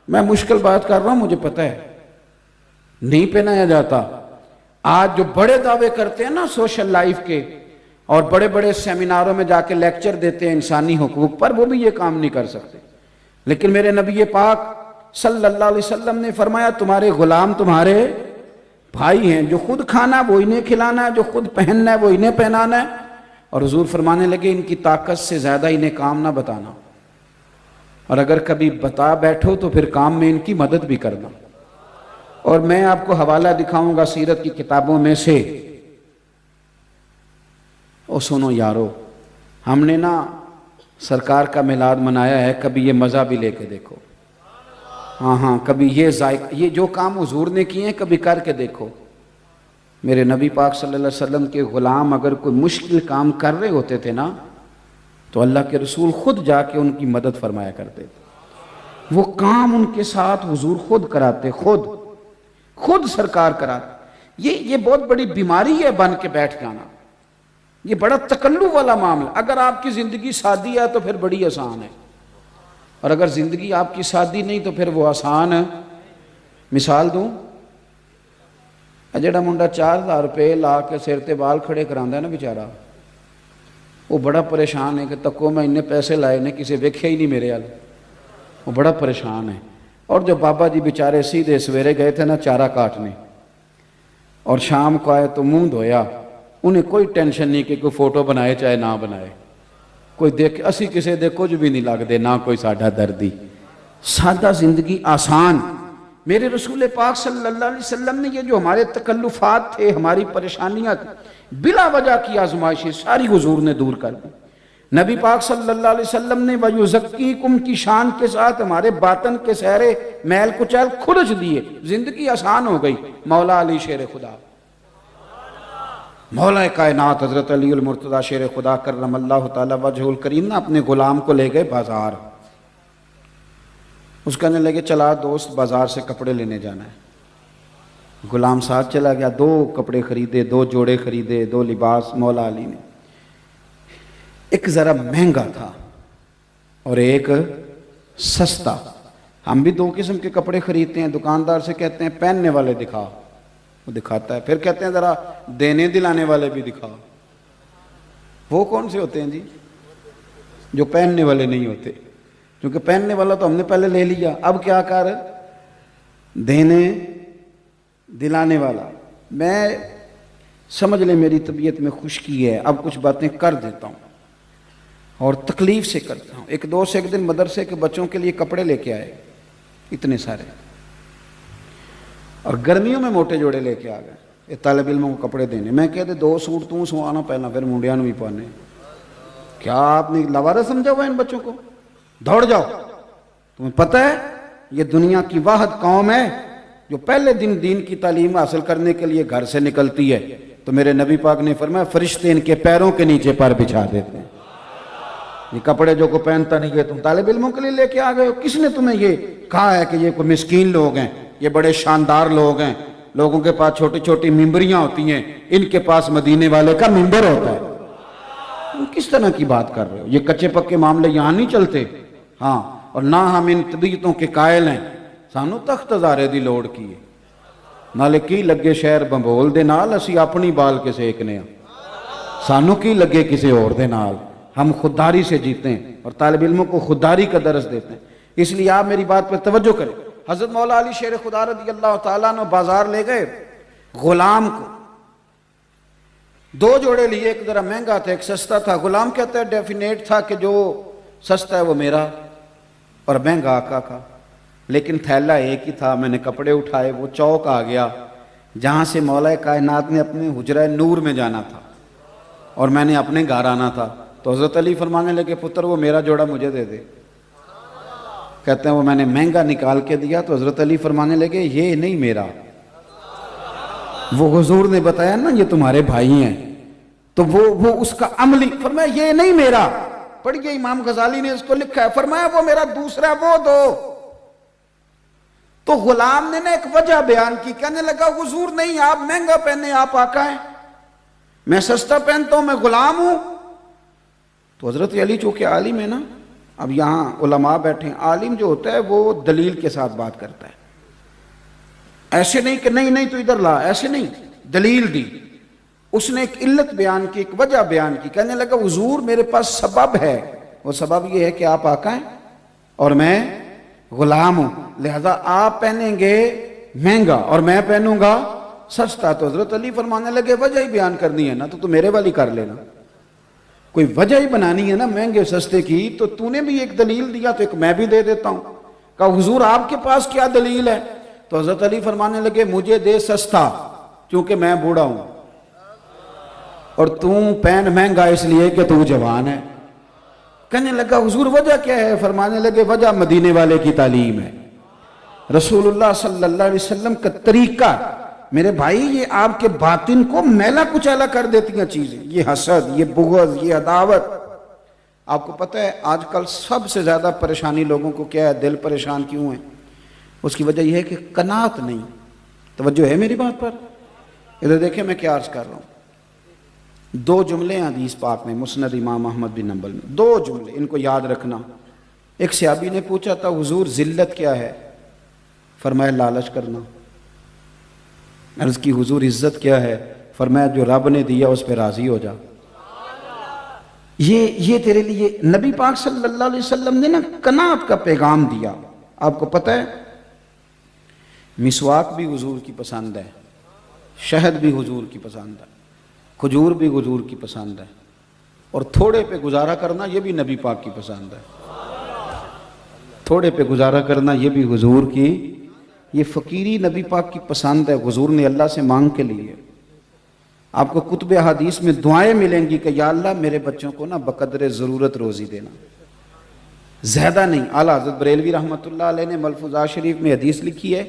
میں مشکل بات کر رہا ہوں، مجھے پتہ ہے نہیں پہنایا جاتا۔ آج جو بڑے دعوے کرتے ہیں نا سوشل لائف کے، اور بڑے بڑے سیمیناروں میں جا کے لیکچر دیتے ہیں انسانی حقوق پر، وہ بھی یہ کام نہیں کر سکتے۔ لیکن میرے نبی پاک صلی اللہ علیہ وسلم نے فرمایا تمہارے غلام تمہارے بھائی ہیں، جو خود کھانا وہ انہیں کھلانا ہے، جو خود پہننا ہے وہ انہیں پہنانا ہے۔ اور حضور فرمانے لگے ان کی طاقت سے زیادہ انہیں کام نہ بتانا، اور اگر کبھی بتا بیٹھو تو پھر کام میں ان کی مدد بھی کرنا۔ اور میں آپ کو حوالہ دکھاؤں گا سیرت کی کتابوں میں سے۔ او سنو یارو، ہم نے نا سرکار کا میلاد منایا ہے، کبھی یہ مزہ بھی لے کے دیکھو۔ ہاں کبھی یہ ذائقہ، یہ جو کام حضور نے کیے ہیں کبھی کر کے دیکھو۔ میرے نبی پاک صلی اللہ علیہ وسلم کے غلام اگر کوئی مشکل کام کر رہے ہوتے تھے نا تو اللہ کے رسول خود جا کے ان کی مدد فرمایا کرتے تھے۔ وہ کام ان کے ساتھ حضور خود کراتے، خود سرکار کراتے۔ یہ بہت بڑی بیماری ہے بن کے بیٹھ جانا، یہ بڑا تکلف والا معاملہ۔ اگر آپ کی زندگی سادی ہے تو پھر بڑی آسان ہے، اور اگر زندگی آپ کی سادی نہیں تو پھر وہ آسان ہے۔ مثال دوں، جڑا منڈا 4000 روپے لا کے سر تے بال کھڑے کراندہ ہے نا بیچارہ، وہ بڑا پریشان ہے کہ تکو میں انہیں پیسے لائے نے کسی ویکھیا ہی نہیں میرے حال، وہ بڑا پریشان ہے۔ اور جو بابا جی بیچارے سیدھے سویرے گئے تھے نا چارہ کاٹنے، اور شام کو آئے تو منہ دھویا، انہیں کوئی ٹینشن نہیں کہ کوئی فوٹو بنائے چاہے نہ بنائے، کوئی دیکھ اسی کسے دے کچھ بھی نہیں لگ دے، نہ کوئی ساڈا دردی، سادہ زندگی آسان۔ میرے رسول پاک صلی اللہ علیہ وسلم نے یہ جو ہمارے تکلفات تھے، ہماری پریشانیاں تھیں، بلا وجہ کی آزمائشیں ساری حضور نے دور کر دی۔ نبی پاک صلی اللہ علیہ وسلم نے وَيُزَكِّيكُمْ کی شان کے ساتھ ہمارے باطن کے سہرے میل کچیل کھلج دیے، زندگی آسان ہو گئی۔ مولا علی شیر خدا، مولا کائنات حضرت علی المرتضیٰ شیر خدا کرم اللہ تعالی وجہ الکریم نے اپنے غلام کو لے گئے بازار۔ اس کہنے لگے چلا دوست بازار سے کپڑے لینے جانا ہے۔ غلام ساتھ چلا گیا، 2 کپڑے خریدے، 2 جوڑے خریدے، 2 لباس مولا علی نے۔ ایک ذرا مہنگا تھا اور ایک سستا۔ ہم بھی 2 قسم کے کپڑے خریدتے ہیں، دکاندار سے کہتے ہیں پہننے والے دکھا، وہ دکھاتا ہے، پھر کہتے ہیں ذرا دینے دلانے والے بھی دکھا۔ وہ کون سے ہوتے ہیں جی؟ جو پہننے والے نہیں ہوتے، کیونکہ پہننے والا تو ہم نے پہلے لے لیا، اب کیا کر دینے دلانے والا۔ میں سمجھ لیں میری طبیعت میں خشکی ہے، اب کچھ باتیں کر دیتا ہوں اور تکلیف سے کرتا ہوں۔ ایک دوست ایک دن مدرسے کے بچوں کے لیے کپڑے لے کے آئے، اتنے سارے، اور گرمیوں میں موٹے جوڑے لے کے آ گئے، یہ طالب علموں کو کپڑے دینے۔ میں کہتے 2 سوٹ تو سوانا پہنا، پھر منڈیاں بھی پانے۔ کیا آپ نے لوارا سمجھا ہوا ان بچوں کو؟ دوڑ جاؤ، تمہیں پتہ ہے یہ دنیا کی واحد قوم ہے جو پہلے دن دین کی تعلیم حاصل کرنے کے لیے گھر سے نکلتی ہے، تو میرے نبی پاک نے فرمایا فرشتے ان کے پیروں کے نیچے پر بچھا دیتے ہیں۔ یہ کپڑے جو کو پہنتا نہیں ہے تم طالب علموں کے لیے لے کے آ گئے ہو؟ کس نے تمہیں یہ کہا ہے کہ یہ کوئی مسکین لوگ ہیں، یہ بڑے شاندار لوگ ہیں، لوگوں کے پاس چھوٹی چھوٹی ممبریاں ہوتی ہیں، ان کے پاس مدینے والے کا ممبر ہوتا ہے؟ تم کس طرح کی بات کر رہے ہو؟ یہ کچے پکے معاملے یہاں نہیں چلتے۔ ہاں اور نہ ہم ان طبیعتوں کے قائل ہیں. سانو تخت ہزارے دی لوڑ کی ہے. نالے کی لگے شہر بمبول دے نال اسی اپنی بال کے سیکنے ہیں. سانو کی لگے کسی اور دے نال. ہم خودداری سے جیتے ہیں اور طالب علموں کو خودداری کا درس دیتے ہیں. اس لیے آپ میری بات پر توجہ کریں. حضرت مولا علی شیر خدا رضی اللہ تعالیٰ نے بازار لے گئے غلام کو. 2 جوڑے لیے, ایک ذرا مہنگا تھا ایک سستا تھا. غلام کہتا ہے ڈیفینیٹ تھا کہ جو سستا ہے وہ میرا اور مہنگا آقا کا, لیکن تھیلا ایک ہی تھا. میں نے کپڑے اٹھائے, وہ چوک آ گیا جہاں سے مولا کائنات نے اپنے حجرہ نور میں جانا تھا اور میں نے اپنے گھر آنا تھا. تو حضرت علی فرمانے لگے پتر وہ میرا جوڑا مجھے دے دے. کہتے ہیں وہ میں نے مہنگا نکال کے دیا. تو حضرت علی فرمانے لگے یہ نہیں میرا, وہ حضور نے بتایا نا یہ تمہارے بھائی ہیں, تو وہ اس کا عملی فرمایا یہ نہیں میرا. پڑھیے امام غزالی نے اس کو لکھا ہے, فرمایا وہ میرا دوسرا وہ دو. تو غلام نے ایک وجہ بیان کی, کہنے لگا حضور نہیں آپ مہنگا پہنے آپ آقا ہیں, میں سستا پہنتا ہوں میں غلام ہوں. تو حضرت علی چونکہ عالم ہے نا, اب یہاں علماء بیٹھے ہیں, عالم جو ہوتا ہے وہ دلیل کے ساتھ بات کرتا ہے. ایسے نہیں کہ نہیں تو ادھر لا, ایسے نہیں, دلیل دی. اس نے ایک علت بیان کی, ایک وجہ بیان کی. کہنے لگا حضور میرے پاس سبب ہے, وہ سبب یہ ہے کہ آپ آقا ہیں اور میں غلام ہوں, لہذا آپ پہنیں گے مہنگا اور میں پہنوں گا سستا. تو حضرت علی فرمانے لگے وجہ ہی بیان کرنی ہے نا تو میرے والی کر لینا. کوئی وجہ ہی بنانی ہے نا مہنگے سستے کی, تو تو نے بھی ایک دلیل دیا تو ایک میں بھی دے دیتا ہوں. کہا حضور آپ کے پاس کیا دلیل ہے؟ تو حضرت علی فرمانے لگے مجھے دے سستا کیونکہ میں بوڑھا ہوں, اور تم پہن مہنگا اس لیے کہ تو جوان ہے. کہنے لگا حضور وجہ کیا ہے؟ فرمانے لگے وجہ مدینے والے کی تعلیم ہے, رسول اللہ صلی اللہ علیہ وسلم کا طریقہ. میرے بھائی یہ آپ کے باطن کو میلا کچیلا کر دیتی ہیں چیزیں, یہ حسد, یہ بغض, یہ عداوت. آپ کو پتہ ہے آج کل سب سے زیادہ پریشانی لوگوں کو کیا ہے, دل پریشان کیوں ہے؟ اس کی وجہ یہ ہے کہ قناعت نہیں. توجہ ہے میری بات پر؟ ادھر دیکھیں میں کیا عرض کر رہا ہوں. 2 جملے ہیں حدیث پاک میں, مسند امام احمد بن حنبل میں 2 جملے, ان کو یاد رکھنا. ایک صحابی نے پوچھا تھا حضور ذلت کیا ہے؟ فرمایا لالچ کرنا. عرض کی حضور عزت کیا ہے؟ فرمایا جو رب نے دیا اس پہ راضی ہو جا. یہ تیرے لیے نبی پاک صلی اللہ علیہ وسلم نے نا قناعت کا پیغام دیا. آپ کو پتہ ہے مسواک بھی حضور کی پسند ہے, شہد بھی حضور کی پسند ہے, کھجور بھی حضور کی پسند ہے, اور تھوڑے پہ گزارا کرنا یہ بھی نبی پاک کی پسند ہے. تھوڑے پہ گزارا کرنا یہ بھی حضور کی, یہ فقیری نبی پاک کی پسند ہے. حضور نے اللہ سے مانگ کے لیے. آپ کو کتب حدیث میں دعائیں ملیں گی کہ یا اللہ میرے بچوں کو نا بقدر ضرورت روزی دینا, زیادہ نہیں. اعلیٰ حضرت بریلوی رحمۃ اللہ علیہ نے ملفوظات شریف میں حدیث لکھی ہے,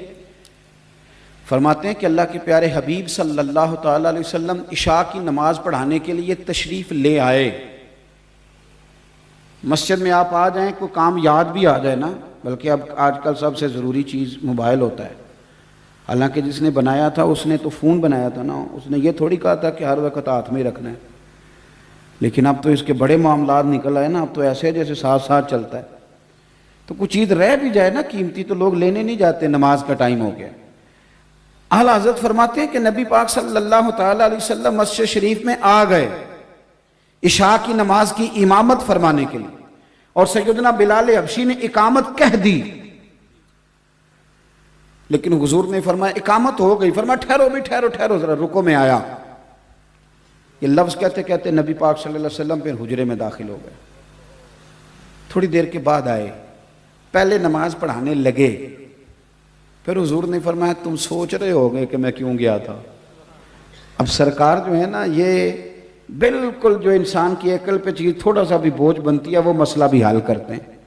فرماتے ہیں کہ اللہ کے پیارے حبیب صلی اللہ تعالی علیہ وسلم عشاء کی نماز پڑھانے کے لیے تشریف لے آئے. مسجد میں آپ آ جائیں, کوئی کام یاد بھی آ جائے نا, بلکہ اب آج کل سب سے ضروری چیز موبائل ہوتا ہے. حالانکہ جس نے بنایا تھا اس نے تو فون بنایا تھا نا, اس نے یہ تھوڑی کہا تھا کہ ہر وقت ہاتھ میں رکھنا ہے. لیکن اب تو اس کے بڑے معاملات نکل آئے نا, اب تو ایسے جیسے ساتھ ساتھ چلتا ہے. تو کچھ چیز رہ بھی جائے نا قیمتی تو لوگ لینے نہیں جاتے, نماز کا ٹائم ہو گیا. اعلیٰ حضرت فرماتے ہیں کہ نبی پاک صلی اللہ تعالی علیہ وسلم مسجد شریف میں آ گئے عشاء کی نماز کی امامت فرمانے کے لیے, اور سیدنا بلال حبشی نے اقامت کہہ دی. لیکن حضور نے فرمایا اقامت ہو گئی, فرمایا ٹھہرو بھی, ٹھہرو ذرا, رکو میں آیا. یہ لفظ کہتے کہتے نبی پاک صلی اللہ علیہ وسلم پھر حجرے میں داخل ہو گئے. تھوڑی دیر کے بعد آئے, پہلے نماز پڑھانے لگے. پھر حضور نے فرمایا تم سوچ رہے ہوگے کہ میں کیوں گیا تھا. اب سرکار جو ہے نا, یہ بالکل جو انسان کی عقل پہ چیز تھوڑا سا بھی بوجھ بنتی ہے وہ مسئلہ بھی حل کرتے ہیں.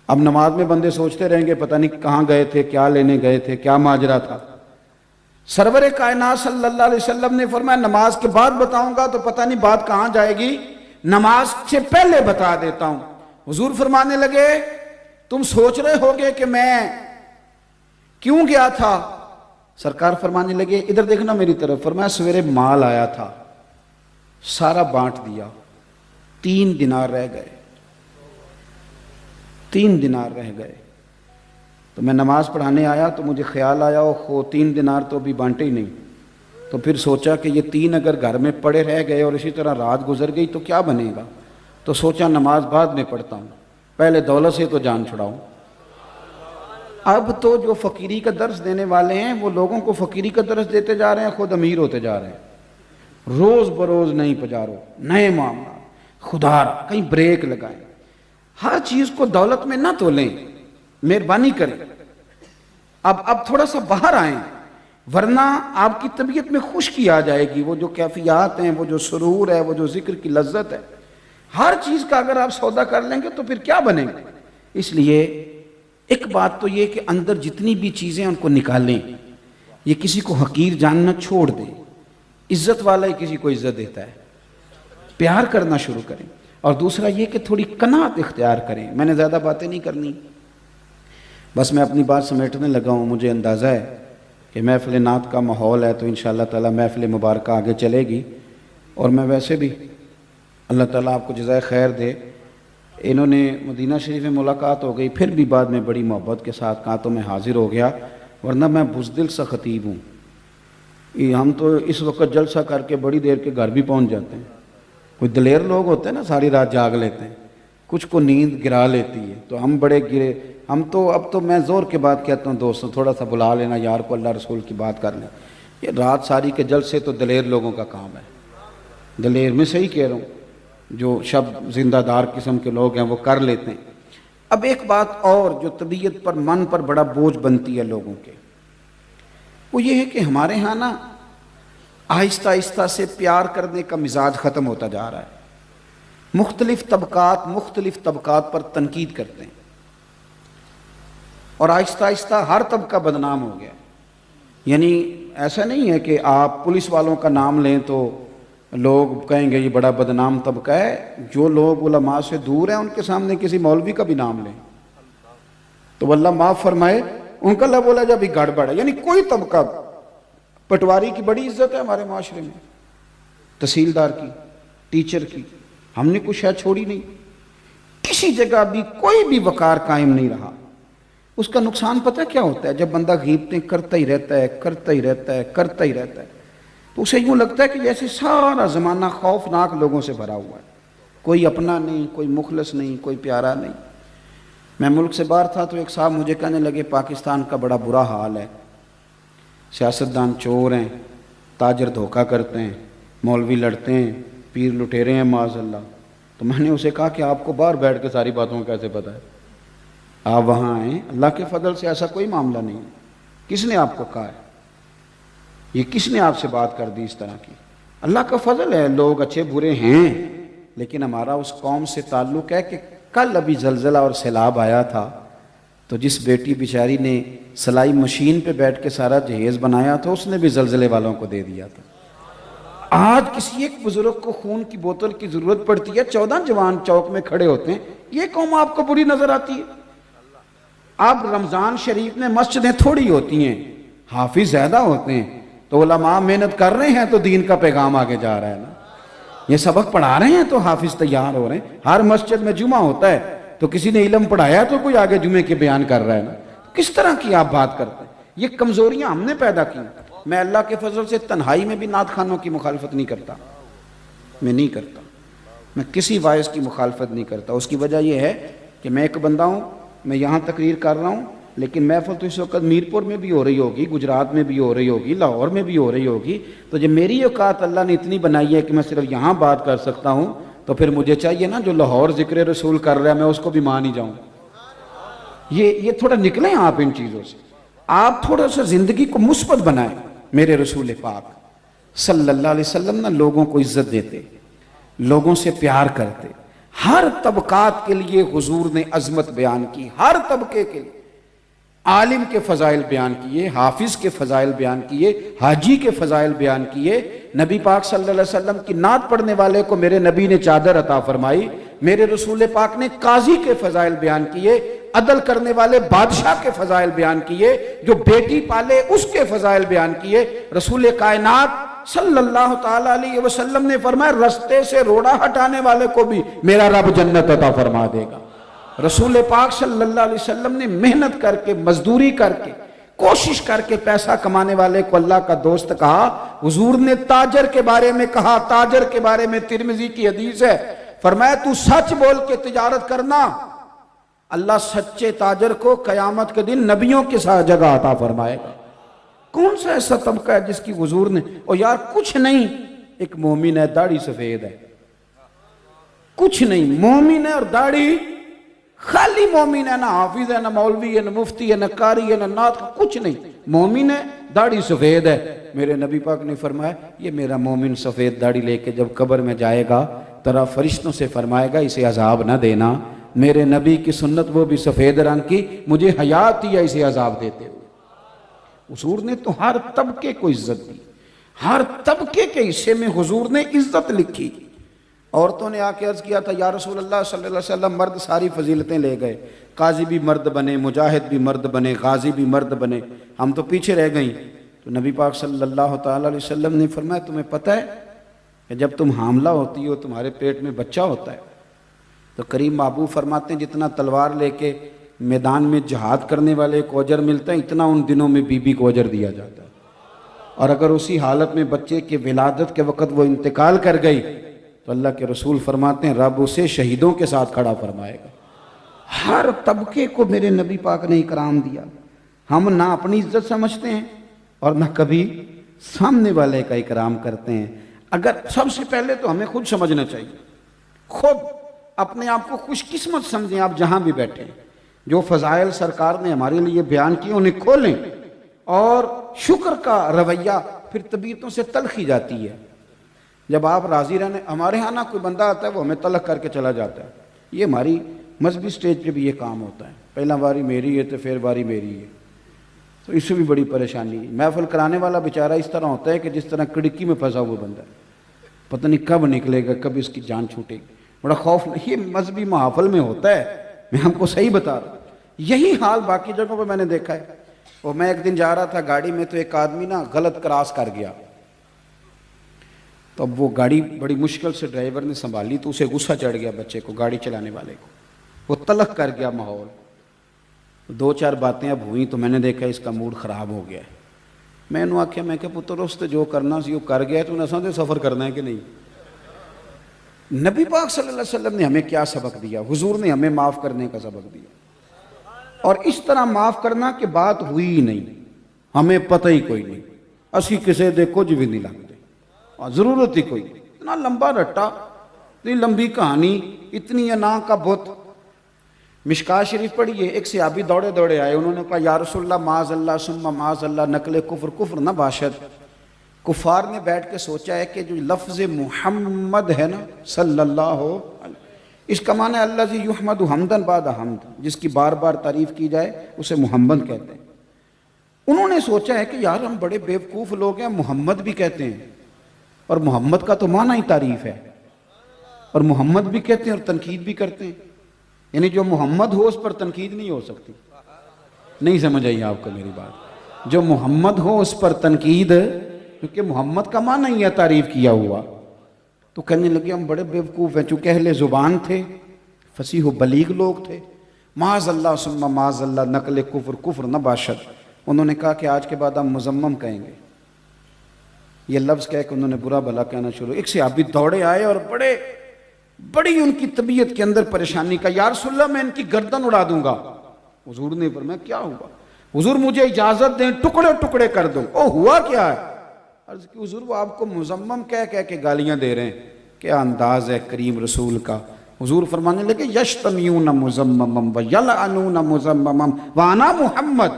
اب نماز میں بندے سوچتے رہیں گے پتہ نہیں کہاں گئے تھے, کیا لینے گئے تھے, کیا ماجرا تھا. سرور کائنات صلی اللہ علیہ وسلم نے فرمایا نماز کے بعد بتاؤں گا تو پتہ نہیں بات کہاں جائے گی, نماز سے پہلے بتا دیتا ہوں. حضور فرمانے لگے تم سوچ رہے ہوگے کہ میں کیوں گیا تھا. سرکار فرمانے لگے ادھر دیکھنا میری طرف. فرمایا سویرے مال آیا تھا, سارا بانٹ دیا, 3 دینار رہ گئے. 3 دینار رہ گئے۔ تو میں نماز پڑھانے آیا تو مجھے خیال آیا وہ 3 دینار تو ابھی بانٹے ہی نہیں۔ تو پھر سوچا کہ یہ 3 اگر گھر میں پڑے رہ گئے اور اسی طرح رات گزر گئی تو کیا بنے گا، تو سوچا نماز بعد میں پڑھتا ہوں، پہلے دولت سے تو جان چھڑاؤں۔ اب تو جو فقیری کا درس دینے والے ہیں وہ لوگوں کو فقیری کا درس دیتے جا رہے ہیں، خود امیر ہوتے جا رہے ہیں۔ روز بروز نئی پجارو، نئے معاملات، خدا را کہیں بریک لگائیں، ہر چیز کو دولت میں نہ تولیں، مہربانی کریں۔ اب تھوڑا سا باہر آئیں، ورنہ آپ کی طبیعت میں خشکی آ جائے گی۔ وہ جو کیفیات ہیں، وہ جو سرور ہے، وہ جو ذکر کی لذت ہے، ہر چیز کا اگر آپ سودا کر لیں گے تو پھر کیا بنے گا۔ اس لیے ایک بات تو یہ کہ اندر جتنی بھی چیزیں ان کو نکالیں، یہ کسی کو حقیر جاننا چھوڑ دیں۔ عزت والا ہی کسی کو عزت دیتا ہے، پیار کرنا شروع کریں۔ اور دوسرا یہ کہ تھوڑی قناعت اختیار کریں۔ میں نے زیادہ باتیں نہیں کرنی، بس میں اپنی بات سمیٹنے لگا ہوں۔ مجھے اندازہ ہے کہ محفل نعت کا ماحول ہے تو انشاءاللہ تعالی محفل مبارکہ آگے چلے گی۔ اور میں ویسے بھی اللہ تعالیٰ آپ کو جزائے خیر دے، انہوں نے مدینہ شریف میں ملاقات ہو گئی، پھر بھی بعد میں بڑی محبت کے ساتھ کہا تو میں حاضر ہو گیا، ورنہ میں بزدل سا خطیب ہوں۔ ہم تو اس وقت جلسہ کر کے بڑی دیر کے گھر بھی پہنچ جاتے ہیں۔ کوئی دلیر لوگ ہوتے ہیں نا، ساری رات جاگ لیتے ہیں، کچھ کو نیند گرا لیتی ہے، تو ہم بڑے گرے۔ ہم تو اب تو میں زور کے بعد کہتا ہوں دوستوں تھوڑا سا بلا لینا یار کو، اللہ رسول کی بات کر لیں۔ یہ رات ساری کے جلسے تو دلیر لوگوں کا کام ہے، دلیر میں صحیح کہہ رہا ہوں، جو شب زندہ دار قسم کے لوگ ہیں وہ کر لیتے ہیں۔ اب ایک بات اور جو طبیعت پر، من پر بڑا بوجھ بنتی ہے لوگوں کے، وہ یہ ہے کہ ہمارے ہاں نا آہستہ آہستہ سے پیار کرنے کا مزاج ختم ہوتا جا رہا ہے۔ مختلف طبقات پر تنقید کرتے ہیں، اور آہستہ آہستہ ہر طبقہ بدنام ہو گیا۔ یعنی ایسا نہیں ہے کہ آپ پولیس والوں کا نام لیں تو لوگ کہیں گے یہ بڑا بدنام طبقہ ہے، جو لوگ علماء سے دور ہیں ان کے سامنے کسی مولوی کا بھی نام لیں تو اللہ معاف فرمائے ان کا اللہ بولا جب گڑبڑ ہے۔ یعنی کوئی طبقہ، پٹواری کی بڑی عزت ہے ہمارے معاشرے میں، تحصیلدار کی، ٹیچر کی، ہم نے کچھ شاید چھوڑی نہیں، کسی جگہ بھی کوئی بھی وقار قائم نہیں رہا۔ اس کا نقصان پتہ کیا ہوتا ہے؟ جب بندہ غیبتیں کرتا ہی رہتا ہے تو اسے یوں لگتا ہے کہ جیسے سارا زمانہ خوفناک لوگوں سے بھرا ہوا ہے، کوئی اپنا نہیں، کوئی مخلص نہیں، کوئی پیارا نہیں۔ میں ملک سے باہر تھا تو ایک صاحب مجھے کہنے لگے پاکستان کا بڑا برا حال ہے، سیاستدان چور ہیں، تاجر دھوکہ کرتے ہیں، مولوی لڑتے ہیں، پیر لٹیرے ہیں معاذ اللہ۔ تو میں نے اسے کہا کہ آپ کو باہر بیٹھ کے ساری باتوں کا کیسے پتہ ہے؟ آپ وہاں آئیں، اللہ کے فضل سے ایسا کوئی معاملہ نہیں ہے۔ کس نے آپ کو کہا ہے؟ یہ کس نے آپ سے بات کر دی اس طرح کی؟ اللہ کا فضل ہے، لوگ اچھے برے ہیں، لیکن ہمارا اس قوم سے تعلق ہے کہ کل ابھی زلزلہ اور سیلاب آیا تھا تو جس بیٹی بیچاری نے سلائی مشین پہ بیٹھ کے سارا جہیز بنایا تھا اس نے بھی زلزلے والوں کو دے دیا تھا۔ آج کسی ایک بزرگ کو خون کی بوتل کی ضرورت پڑتی ہے، 14 جوان چوک میں کھڑے ہوتے ہیں، یہ قوم آپ کو بری نظر آتی ہے؟ اب رمضان شریف میں مسجدیں تھوڑی ہوتی ہیں، حافظ زیادہ ہوتے ہیں، تو علماء محنت کر رہے ہیں تو دین کا پیغام آگے جا رہا ہے نا۔ یہ سبق پڑھا رہے ہیں تو حافظ تیار ہو رہے ہیں۔ ہر مسجد میں جمعہ ہوتا ہے تو کسی نے علم پڑھایا تو کوئی آگے جمعے کے بیان کر رہا ہے نا۔ کس طرح کی آپ بات کرتے ہیں؟ یہ کمزوریاں ہم نے پیدا کی۔ میں اللہ کے فضل سے تنہائی میں بھی نعت خوانوں کی مخالفت نہیں کرتا، میں کسی وائس کی مخالفت نہیں کرتا۔ اس کی وجہ یہ ہے کہ میں ایک بندہ ہوں، میں یہاں تقریر کر رہا ہوں، لیکن محفل تو اس وقت میرپور میں بھی ہو رہی ہوگی، گجرات میں بھی ہو رہی ہوگی، لاہور میں بھی ہو رہی ہوگی، تو جب میری اوقات اللہ نے اتنی بنائی ہے کہ میں صرف یہاں بات کر سکتا ہوں تو پھر مجھے چاہیے نا جو لاہور ذکر رسول کر رہا ہے میں اس کو بھی مان ہی جاؤں۔ یہ تھوڑا نکلیں آپ ان چیزوں سے، آپ تھوڑا سا زندگی کو مثبت بنائیں۔ میرے رسول پاک صلی اللہ علیہ وسلم نا لوگوں کو عزت دیتے، لوگوں سے پیار کرتے، ہر طبقات کے لیے حضور نے عظمت بیان کی، ہر طبقے کے لیے عالم کے فضائل بیان کیے، حافظ کے فضائل بیان کیے، حاجی کے فضائل بیان کیے۔ نبی پاک صلی اللہ علیہ وسلم کی نعت پڑھنے والے کو میرے نبی نے چادر عطا فرمائی، میرے رسول پاک نے قاضی کے فضائل بیان کیے، عدل کرنے والے بادشاہ کے فضائل بیان کیے، جو بیٹی پالے اس کے فضائل بیان کیے۔ رسول کائنات صلی اللہ تعالیٰ علیہ وسلم نے فرمایا رستے سے روڑا ہٹانے والے کو بھی میرا رب جنت عطا فرما دے گا۔ رسول پاک صلی اللہ علیہ وسلم نے محنت کر کے، مزدوری کر کے، کوشش کر کے پیسہ کمانے والے کو اللہ کا دوست کہا۔ حضور نے تاجر کے بارے میں کہا، تاجر کے بارے میں ترمذی کی حدیث ہے، فرمایا تو سچ بول کے تجارت کرنا، اللہ سچے تاجر کو قیامت کے دن نبیوں کے ساتھ جگہ عطا فرمائے گا۔ کون سا ایسا طبقہ ہے جس کی حضور نے، اور یار کچھ نہیں، ایک مومن ہے، داڑھی سفید ہے، کچھ نہیں، مومن ہے اور داڑھی، خالی مومن ہے، نہ حافظ ہے، نہ مولوی ہے، نہ مفتی ہے، نہ قاری ہے، نہ نعت، کچھ نہیں، مومن ہے، داڑھی سفید ہے۔ میرے نبی پاک نے فرمایا یہ میرا مومن سفید داڑھی لے کے جب قبر میں جائے گا ترا فرشتوں سے فرمائے گا اسے عذاب نہ دینا، میرے نبی کی سنت وہ بھی سفید رنگ کی، مجھے حیا آتی ہے اسے عذاب دیتے ہوئے۔ حضور نے تو ہر طبقے کو عزت دی، ہر طبقے کے حصے میں حضور نے عزت لکھی۔ عورتوں نے آ کے عرض کیا تھا یا رسول اللہ صلی اللہ علیہ وسلم، مرد ساری فضیلتیں لے گئے، قاضی بھی مرد بنے، مجاہد بھی مرد بنے، غازی بھی مرد بنے، ہم تو پیچھے رہ گئیں۔ تو نبی پاک صلی اللہ تعالیٰ علیہ وسلم نے فرمایا تمہیں پتہ ہے کہ جب تم حاملہ ہوتی ہو تمہارے پیٹ میں بچہ ہوتا ہے تو کریم محبوب فرماتے ہیں جتنا تلوار لے کے میدان میں جہاد کرنے والے کو اجر ملتا ہے اتنا ان دنوں میں بی بی کو اجر دیا جاتا ہے، اور اگر اسی حالت میں بچے کے ولادت کے وقت وہ انتقال کر گئی تو اللہ کے رسول فرماتے ہیں رب اسے شہیدوں کے ساتھ کھڑا فرمائے گا۔ ہر طبقے کو میرے نبی پاک نے اکرام دیا۔ ہم نہ اپنی عزت سمجھتے ہیں اور نہ کبھی سامنے والے کا اکرام کرتے ہیں۔ اگر سب سے پہلے تو ہمیں خود سمجھنا چاہیے، خود اپنے آپ کو خوش قسمت سمجھیں، آپ جہاں بھی بیٹھیں، جو فضائل سرکار نے ہمارے لیے بیان کیے انہیں کھولیں، اور شکر کا رویہ پھر طبیعتوں سے تلخی جاتی ہے۔ جب آپ راضی رہنے، ہمارے ہاں نا کوئی بندہ آتا ہے وہ ہمیں تلخ کر کے چلا جاتا ہے، یہ ہماری مذہبی سٹیج پہ بھی یہ کام ہوتا ہے، پہلا باری میری ہے تو پھر باری میری ہے، تو اس سے بھی بڑی پریشانی ہے۔ محفل کرانے والا بیچارہ اس طرح ہوتا ہے کہ جس طرح کڑکی میں پھنسا ہوا بندہ ہے، پتہ نہیں کب نکلے گا، کب اس کی جان چھوٹے گی، بڑا خوف۔ یہ مذہبی محافل میں ہوتا ہے، میں ہم کو صحیح بتا رہا ہوں۔ یہی حال باقی جگہوں پہ میں نے دیکھا ہے۔ اور میں ایک دن جا رہا تھا گاڑی میں تو ایک آدمی نا غلط کراس کر گیا، تو اب وہ گاڑی بڑی مشکل سے ڈرائیور نے سنبھالی تو اسے غصہ چڑھ گیا، بچے کو، گاڑی چلانے والے کو، وہ تلخ کر گیا ماحول۔ دو چار باتیں اب ہوئیں تو میں نے دیکھا اس کا موڈ خراب ہو گیا ہے۔ میں نے آخیا میں کہ پتر اس تے جو کرنا سی وہ کر گیا، تو نساں تے سفر کرنا ہے کہ نہیں؟ نبی پاک صلی اللہ علیہ وسلم نے ہمیں کیا سبق دیا؟ حضور نے ہمیں معاف کرنے کا سبق دیا، اور اس طرح معاف کرنا کہ بات ہوئی ہی نہیں، ہمیں پتہ ہی کوئی نہیں، اسی کسے دے کچھ بھی نہیں لگتے، اور ضرورت ہی کوئی نہیں۔ اتنا لمبا رٹا، اتنی لمبی کہانی، اتنی انا کا بت۔ مشکاہ شریف پڑھیے، ایک صحابی دوڑے دوڑے آئے، انہوں نے کہا یا رسول اللہ معاذ اللہ ثم معاذ اللہ، نقل کفر، کفر نہ باشد۔ کفار نے بیٹھ کے سوچا ہے کہ جو لفظ محمد ہے نا صلی اللہ علیہ، اس کا معنی الذی یحمد حمدن بعد حمد، جس کی بار بار تعریف کی جائے اسے محمد کہتے ہیں۔ انہوں نے سوچا ہے کہ یار ہم بڑے بیوقوف لوگ ہیں، محمد بھی کہتے ہیں، اور محمد کا تو معنی ہی تعریف ہے، اور محمد بھی کہتے ہیں اور تنقید بھی کرتے ہیں، یعنی جو محمد ہو اس پر تنقید نہیں ہو سکتی۔ نہیں سمجھ آئی آپ کو میری بات؟ جو محمد ہو اس پر تنقید، کیونکہ محمد کا معنی ہی ہے تعریف کیا ہوا۔ تو کہنے لگے ہم بڑے بیوقوف ہیں، چونکہ اہل زبان تھے، فصیح و بلیغ لوگ تھے، معاذ اللہ ثم معاذ اللہ، نقل کفر، کفر نہ باشد۔ انہوں نے کہا کہ آج کے بعد ہم مزمم کہیں گے، یہ لفظ کہہ کہ انہوں نے برا بھلا کہنا شروع۔ ایک صحابی دوڑے آئے اور بڑی ان کی طبیعت کے اندر پریشانی کا، یا رسول اللہ میں ان کی گردن اڑا دوں گا۔ حضور نے فرمایا کیا ہوا؟ حضور مجھے اجازت دیں ٹکڑے ٹکڑے کر دوں۔ او ہوا کیا ہے؟ عرض کی حضور وہ آپ کو مزمم کہہ کے گالیاں دے رہے ہیں، کیا انداز ہے کریم رسول کا۔ حضور فرمانے لگے یشتمیون مزممم ویلعنون مزممم وانا محمد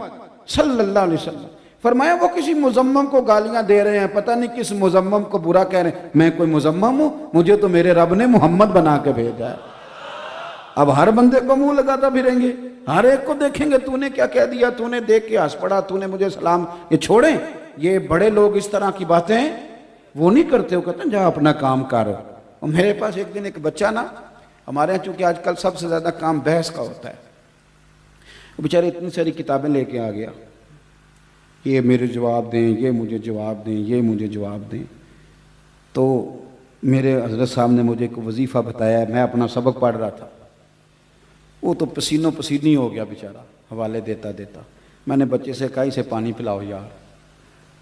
صلی اللہ علیہ وسلم۔ فرمایا وہ کسی مزمم کو گالیاں دے رہے ہیں، پتہ نہیں کس مزمم کو برا کہہ رہے ہیں، میں کوئی مزمم ہوں؟ مجھے تو میرے رب نے محمد بنا کے بھیجا ہے۔ اب ہر بندے کو منہ لگاتا پھریں گے، ہر ایک کو دیکھیں گے تو نے کیا کہہ دیا، تو نے دیکھ کے ہنس پڑا، تو نے مجھے سلام۔ یہ چھوڑیں، یہ بڑے لوگ اس طرح کی باتیں وہ نہیں کرتے، وہ کہتے ہیں جا اپنا کام کر۔ اور میرے پاس ایک دن ایک بچہ نا، ہمارے یہاں چونکہ آج کل سب سے زیادہ کام بحث کا ہوتا ہے، وہ بیچارے اتنی ساری کتابیں لے کے آ گیا، یہ میرے جواب دیں، یہ مجھے جواب دیں، یہ مجھے جواب دیں۔ تو میرے حضرت صاحب نے مجھے ایک وظیفہ بتایا، میں اپنا سبق پڑھ رہا تھا، وہ تو پسینوں پسینی ہو گیا بیچارہ حوالے دیتا دیتا. میں نے بچے سے کہا اسے پانی پلاؤ یار.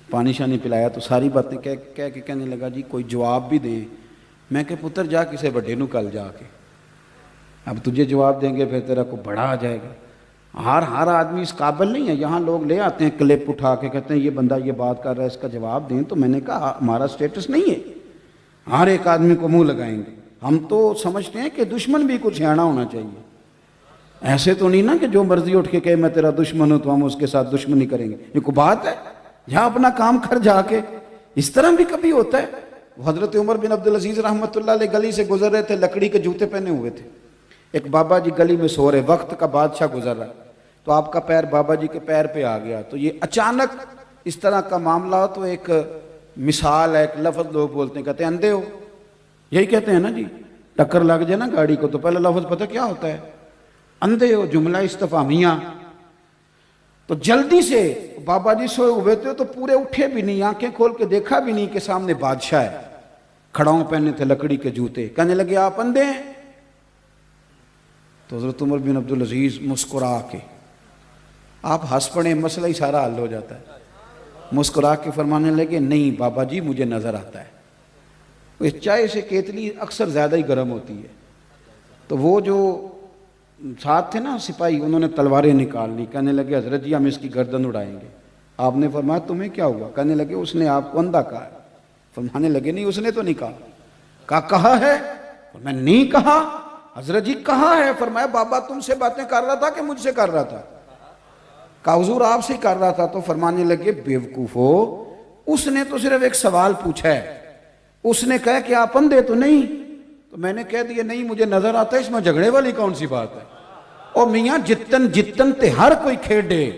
پانی شانی پلایا تو ساری باتیں کہہ کے کہنے لگا جی کوئی جواب بھی دیں. میں کہ پتر جا کسے بڑے نو کل جا کے, اب تجھے جواب دیں گے پھر تیرا کو بڑا آ جائے گا. ہر آدمی اس قابل نہیں ہے. یہاں لوگ لے آتے ہیں کلپ اٹھا کے کہتے ہیں یہ بندہ یہ بات کر رہا ہے اس کا جواب دیں. تو میں نے کہا ہمارا سٹیٹس نہیں ہے ہر ایک آدمی کو منہ لگائیں گے. ہم تو سمجھتے ہیں کہ دشمن بھی کچھ سیانا ہونا چاہیے. ایسے تو نہیں نا کہ جو مرضی اٹھ کے کہے میں تیرا دشمن ہوں تو ہم اس کے ساتھ دشمنی کریں گے. یہ کوئی بات ہے؟ جہاں اپنا کام کر جا کے. اس طرح بھی کبھی ہوتا ہے. حضرت عمر بن عبدالعزیز رحمۃ اللہ علیہ گلی سے گزر رہے تھے, لکڑی کے جوتے پہنے ہوئے تھے. ایک بابا جی گلی میں سو رہے, وقت کا بادشاہ گزر رہا, تو آپ کا پیر بابا جی کے پیر پہ آ گیا. تو یہ اچانک اس طرح کا معاملہ ہو تو ایک مثال ہے, ایک لفظ لوگ بولتے ہیں, کہتے ہیں اندھے ہو. یہی کہتے ہیں نا جی, ٹکر لگ جائے نا گاڑی کو تو پہلا لفظ پتہ کیا ہوتا ہے؟ اندھے ہو. جملہ استفہامیہ. تو جلدی سے بابا جی سوئے ہوئے تھے تو پورے اٹھے بھی نہیں, آنکھیں کھول کے دیکھا بھی نہیں کہ سامنے بادشاہ ہے. کھڑاؤں پہنے تھے لکڑی کے جوتے. کہنے لگے آپ اندھے ہیں؟ تو حضرت عمر بن عبدالعزیز مسکرا کے, آپ ہنس پڑے مسئلہ ہی سارا حل ہو جاتا ہے. مسکرا کے فرمانے لگے نہیں بابا جی مجھے نظر آتا ہے. اس چائے سے کیتلی اکثر زیادہ ہی گرم ہوتی ہے. تو وہ جو ساتھ تھے نا سپاہی, انہوں نے تلواریں نکال لی. کہنے لگے حضرت جی ہم اس کی گردن اڑائیں گے. آپ نے فرمایا تمہیں کیا ہوا؟ کہنے لگے اس نے آپ کو اندھا کہا ہے. فرمانے لگے نہیں اس نے تو نہیں کہا. کہا ہے؟ میں نہیں کہا. حضرت جی کہا ہے. فرمایا بابا تم سے باتیں کر رہا تھا کہ مجھ سے کر رہا تھا؟ کہا حضور آپ سے کر رہا تھا. تو فرمانے لگے بیوقوفو, اس نے تو صرف ایک سوال پوچھا ہے. اس نے کہا کہ آپ اندھے تو نہیں. تو میں نے کہہ دیا نہیں مجھے نظر آتا ہے. اس میں جھگڑے والی کون سی بات ہے؟ اور میاں جتن تے ہر کوئی کھیڑے.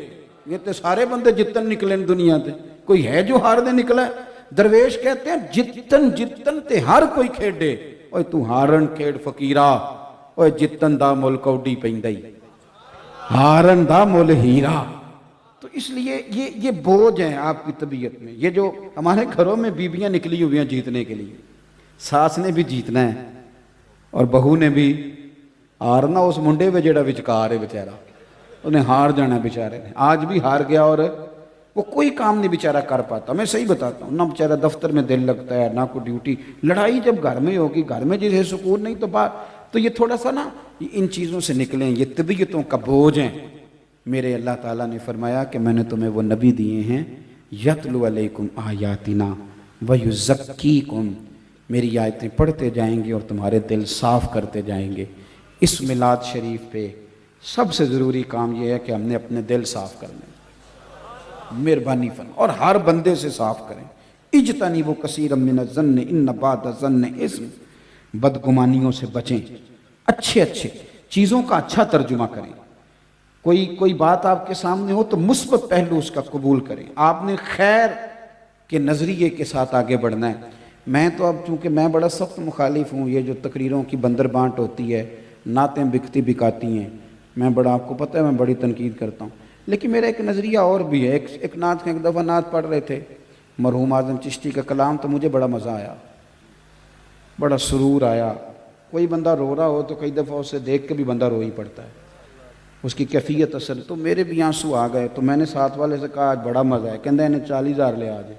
یہ تے سارے بندے جتن نکلے دنیا تے, کوئی ہے جو ہار دے نکلا ہے؟ درویش کہتے ہیں جتن تے ہر کوئی کھیڑے. اوے تو ہارن کھیڑ فقیرا, اوے جتن دا مل کوڈی پیندائی, ہارن دا مل ہیرا. تو اس لیے یہ بوجھ ہیں آپ کی طبیعت میں. یہ جو ہمارے گھروں میں بیویاں نکلی ہوئی ہیں جیتنے کے لیے, ساس نے بھی جیتنا ہے اور بہو نے بھی ہارنا. اس منڈے پہ جڑا وچکار ہے بیچارہ, انہیں ہار جانا بیچارے نے. آج بھی ہار گیا اور وہ کوئی کام نہیں بیچارہ کر پاتا. میں صحیح بتاتا ہوں, نہ بیچارہ دفتر میں دل لگتا ہے نہ کوئی ڈیوٹی. لڑائی جب گھر میں ہوگی, گھر میں جسے سکون نہیں تو تو یہ تھوڑا سا نا ان چیزوں سے نکلیں. یہ طبیعتوں کا بوجھ ہیں. میرے اللہ تعالیٰ نے فرمایا کہ میں نے تمہیں وہ نبی دیے ہیں یتلو علیکم آیاتنا ویزکیکم, میری آیتیں پڑھتے جائیں گے اور تمہارے دل صاف کرتے جائیں گے. اس میلاد شریف پہ سب سے ضروری کام یہ ہے کہ ہم نے اپنے دل صاف کرنے, مہربانی فرما, اور ہر بندے سے صاف کریں. اجتنبوا کثیرا من الظن ان بعض الظن اثم, بدگمانیوں سے بچیں. اچھے چیزوں کا اچھا ترجمہ کریں. کوئی بات آپ کے سامنے ہو تو مثبت پہلو اس کا قبول کریں. آپ نے خیر کے نظریے کے ساتھ آگے بڑھنا ہے. میں تو اب چونکہ میں بڑا سخت مخالف ہوں یہ جو تقریروں کی بندر بانٹ ہوتی ہے, نعتیں بکتی بکاتی ہیں, میں بڑا, آپ کو پتہ ہے میں بڑی تنقید کرتا ہوں. لیکن میرا ایک نظریہ اور بھی ہے. ایک نعت ایک دفعہ نعت پڑھ رہے تھے مرحوم اعظم چشتی کا کلام, تو مجھے بڑا مزہ آیا, بڑا سرور آیا. کوئی بندہ رو رہا ہو تو کئی دفعہ اسے دیکھ کے بھی بندہ رو ہی پڑتا ہے, اس کی کیفیت اثر. تو میرے بھی آنسو آ گئے. تو میں نے ساتھ والے سے کہا آج بڑا مزہ ہے. کہندہ انہیں 40,000 لے آج.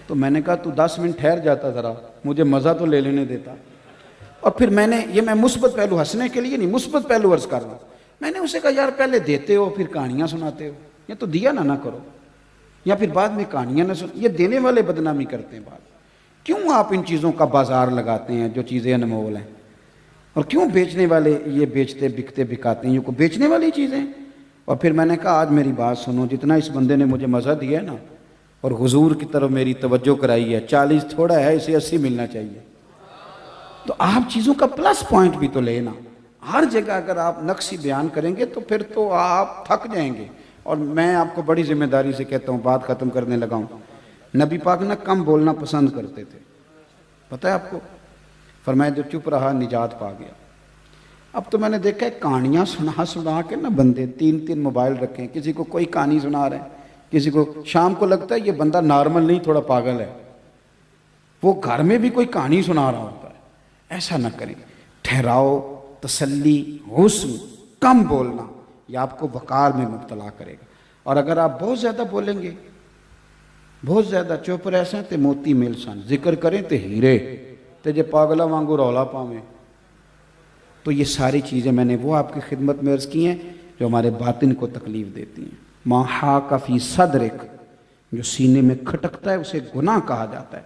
تو میں نے کہا تو 10 منٹ ٹھہر جاتا ذرا, مجھے مزہ تو لے لینے دیتا. اور پھر میں مثبت پہلو, ہنسنے کے لیے نہیں, مثبت پہلو عرض کر رہا ہوں. میں نے اسے کہا یار پہلے دیتے ہو پھر کہانیاں سناتے ہو, یا تو دیا نہ کرو, یا پھر بعد میں کہانیاں نہ سن. یہ دینے والے بدنامی کرتے ہیں. بعد کیوں آپ ان چیزوں کا بازار لگاتے ہیں جو چیزیں انمول ہیں, اور کیوں بیچنے والے یہ بیچتے بکتے بکاتے ہیں, یہ کو بیچنے والی چیزیں. اور پھر میں نے کہا آج میری بات سنو, جتنا اس بندے نے مجھے مزہ دیا ہے نا اور حضور کی طرف میری توجہ کرائی ہے, 40 تھوڑا ہے, اسے 80 ملنا چاہیے. تو آپ چیزوں کا پلس پوائنٹ بھی تو لینا. ہر جگہ اگر آپ نقصی بیان کریں گے تو پھر تو آپ تھک جائیں گے. اور میں آپ کو بڑی ذمہ داری سے کہتا ہوں, بات ختم کرنے لگا ہوں, نبی پاک نہ کم بولنا پسند کرتے تھے, پتہ ہے آپ کو. فرمایا جو چپ رہا نجات پا گیا. اب تو میں نے دیکھا ہے کہانیاں سنا کے نا بندے 3 موبائل رکھیں, کسی کو کوئی کہانی سنا رہے ہیں, کسی کو شام کو لگتا ہے یہ بندہ نارمل نہیں تھوڑا پاگل ہے, وہ گھر میں بھی کوئی کہانی سنا رہا ہوتا ہے. ایسا نہ کریں, ٹھہراؤ, تسلی، حسن، کم بولنا، یہ آپ کو وقار میں مبتلا کرے گا۔ اور اگر آپ بہت زیادہ بولیں گے، بہت زیادہ چپ رہ سن تے موتی مل سن، ذکر کریں تے ہیرے تے جے پاگلا وانگو رولا پاویں۔ تو یہ ساری چیزیں میں نے وہ آپ کی خدمت میں عرض کی ہیں جو ہمارے باطن کو تکلیف دیتی ہیں۔ ما حاک فی صدرک، جو سینے میں کھٹکتا ہے اسے گناہ کہا جاتا ہے۔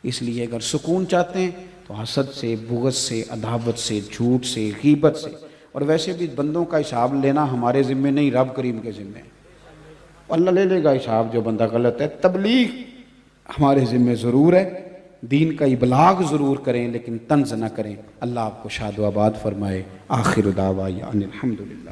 اس لیے اگر سکون چاہتے ہیں تو حسد سے، بغض سے، عداوت سے، جھوٹ سے، غیبت سے، اور ویسے بھی بندوں کا حساب لینا ہمارے ذمہ نہیں، رب کریم کے ذمہ ہے، اللہ لے لے گا حساب جو بندہ غلط ہے۔ تبلیغ ہمارے ذمہ ضرور ہے، دین کا ابلاغ ضرور کریں لیکن طنز نہ کریں۔ اللہ آپ کو شاد و آباد فرمائے۔ آخر دعوانا ان الحمدللہ۔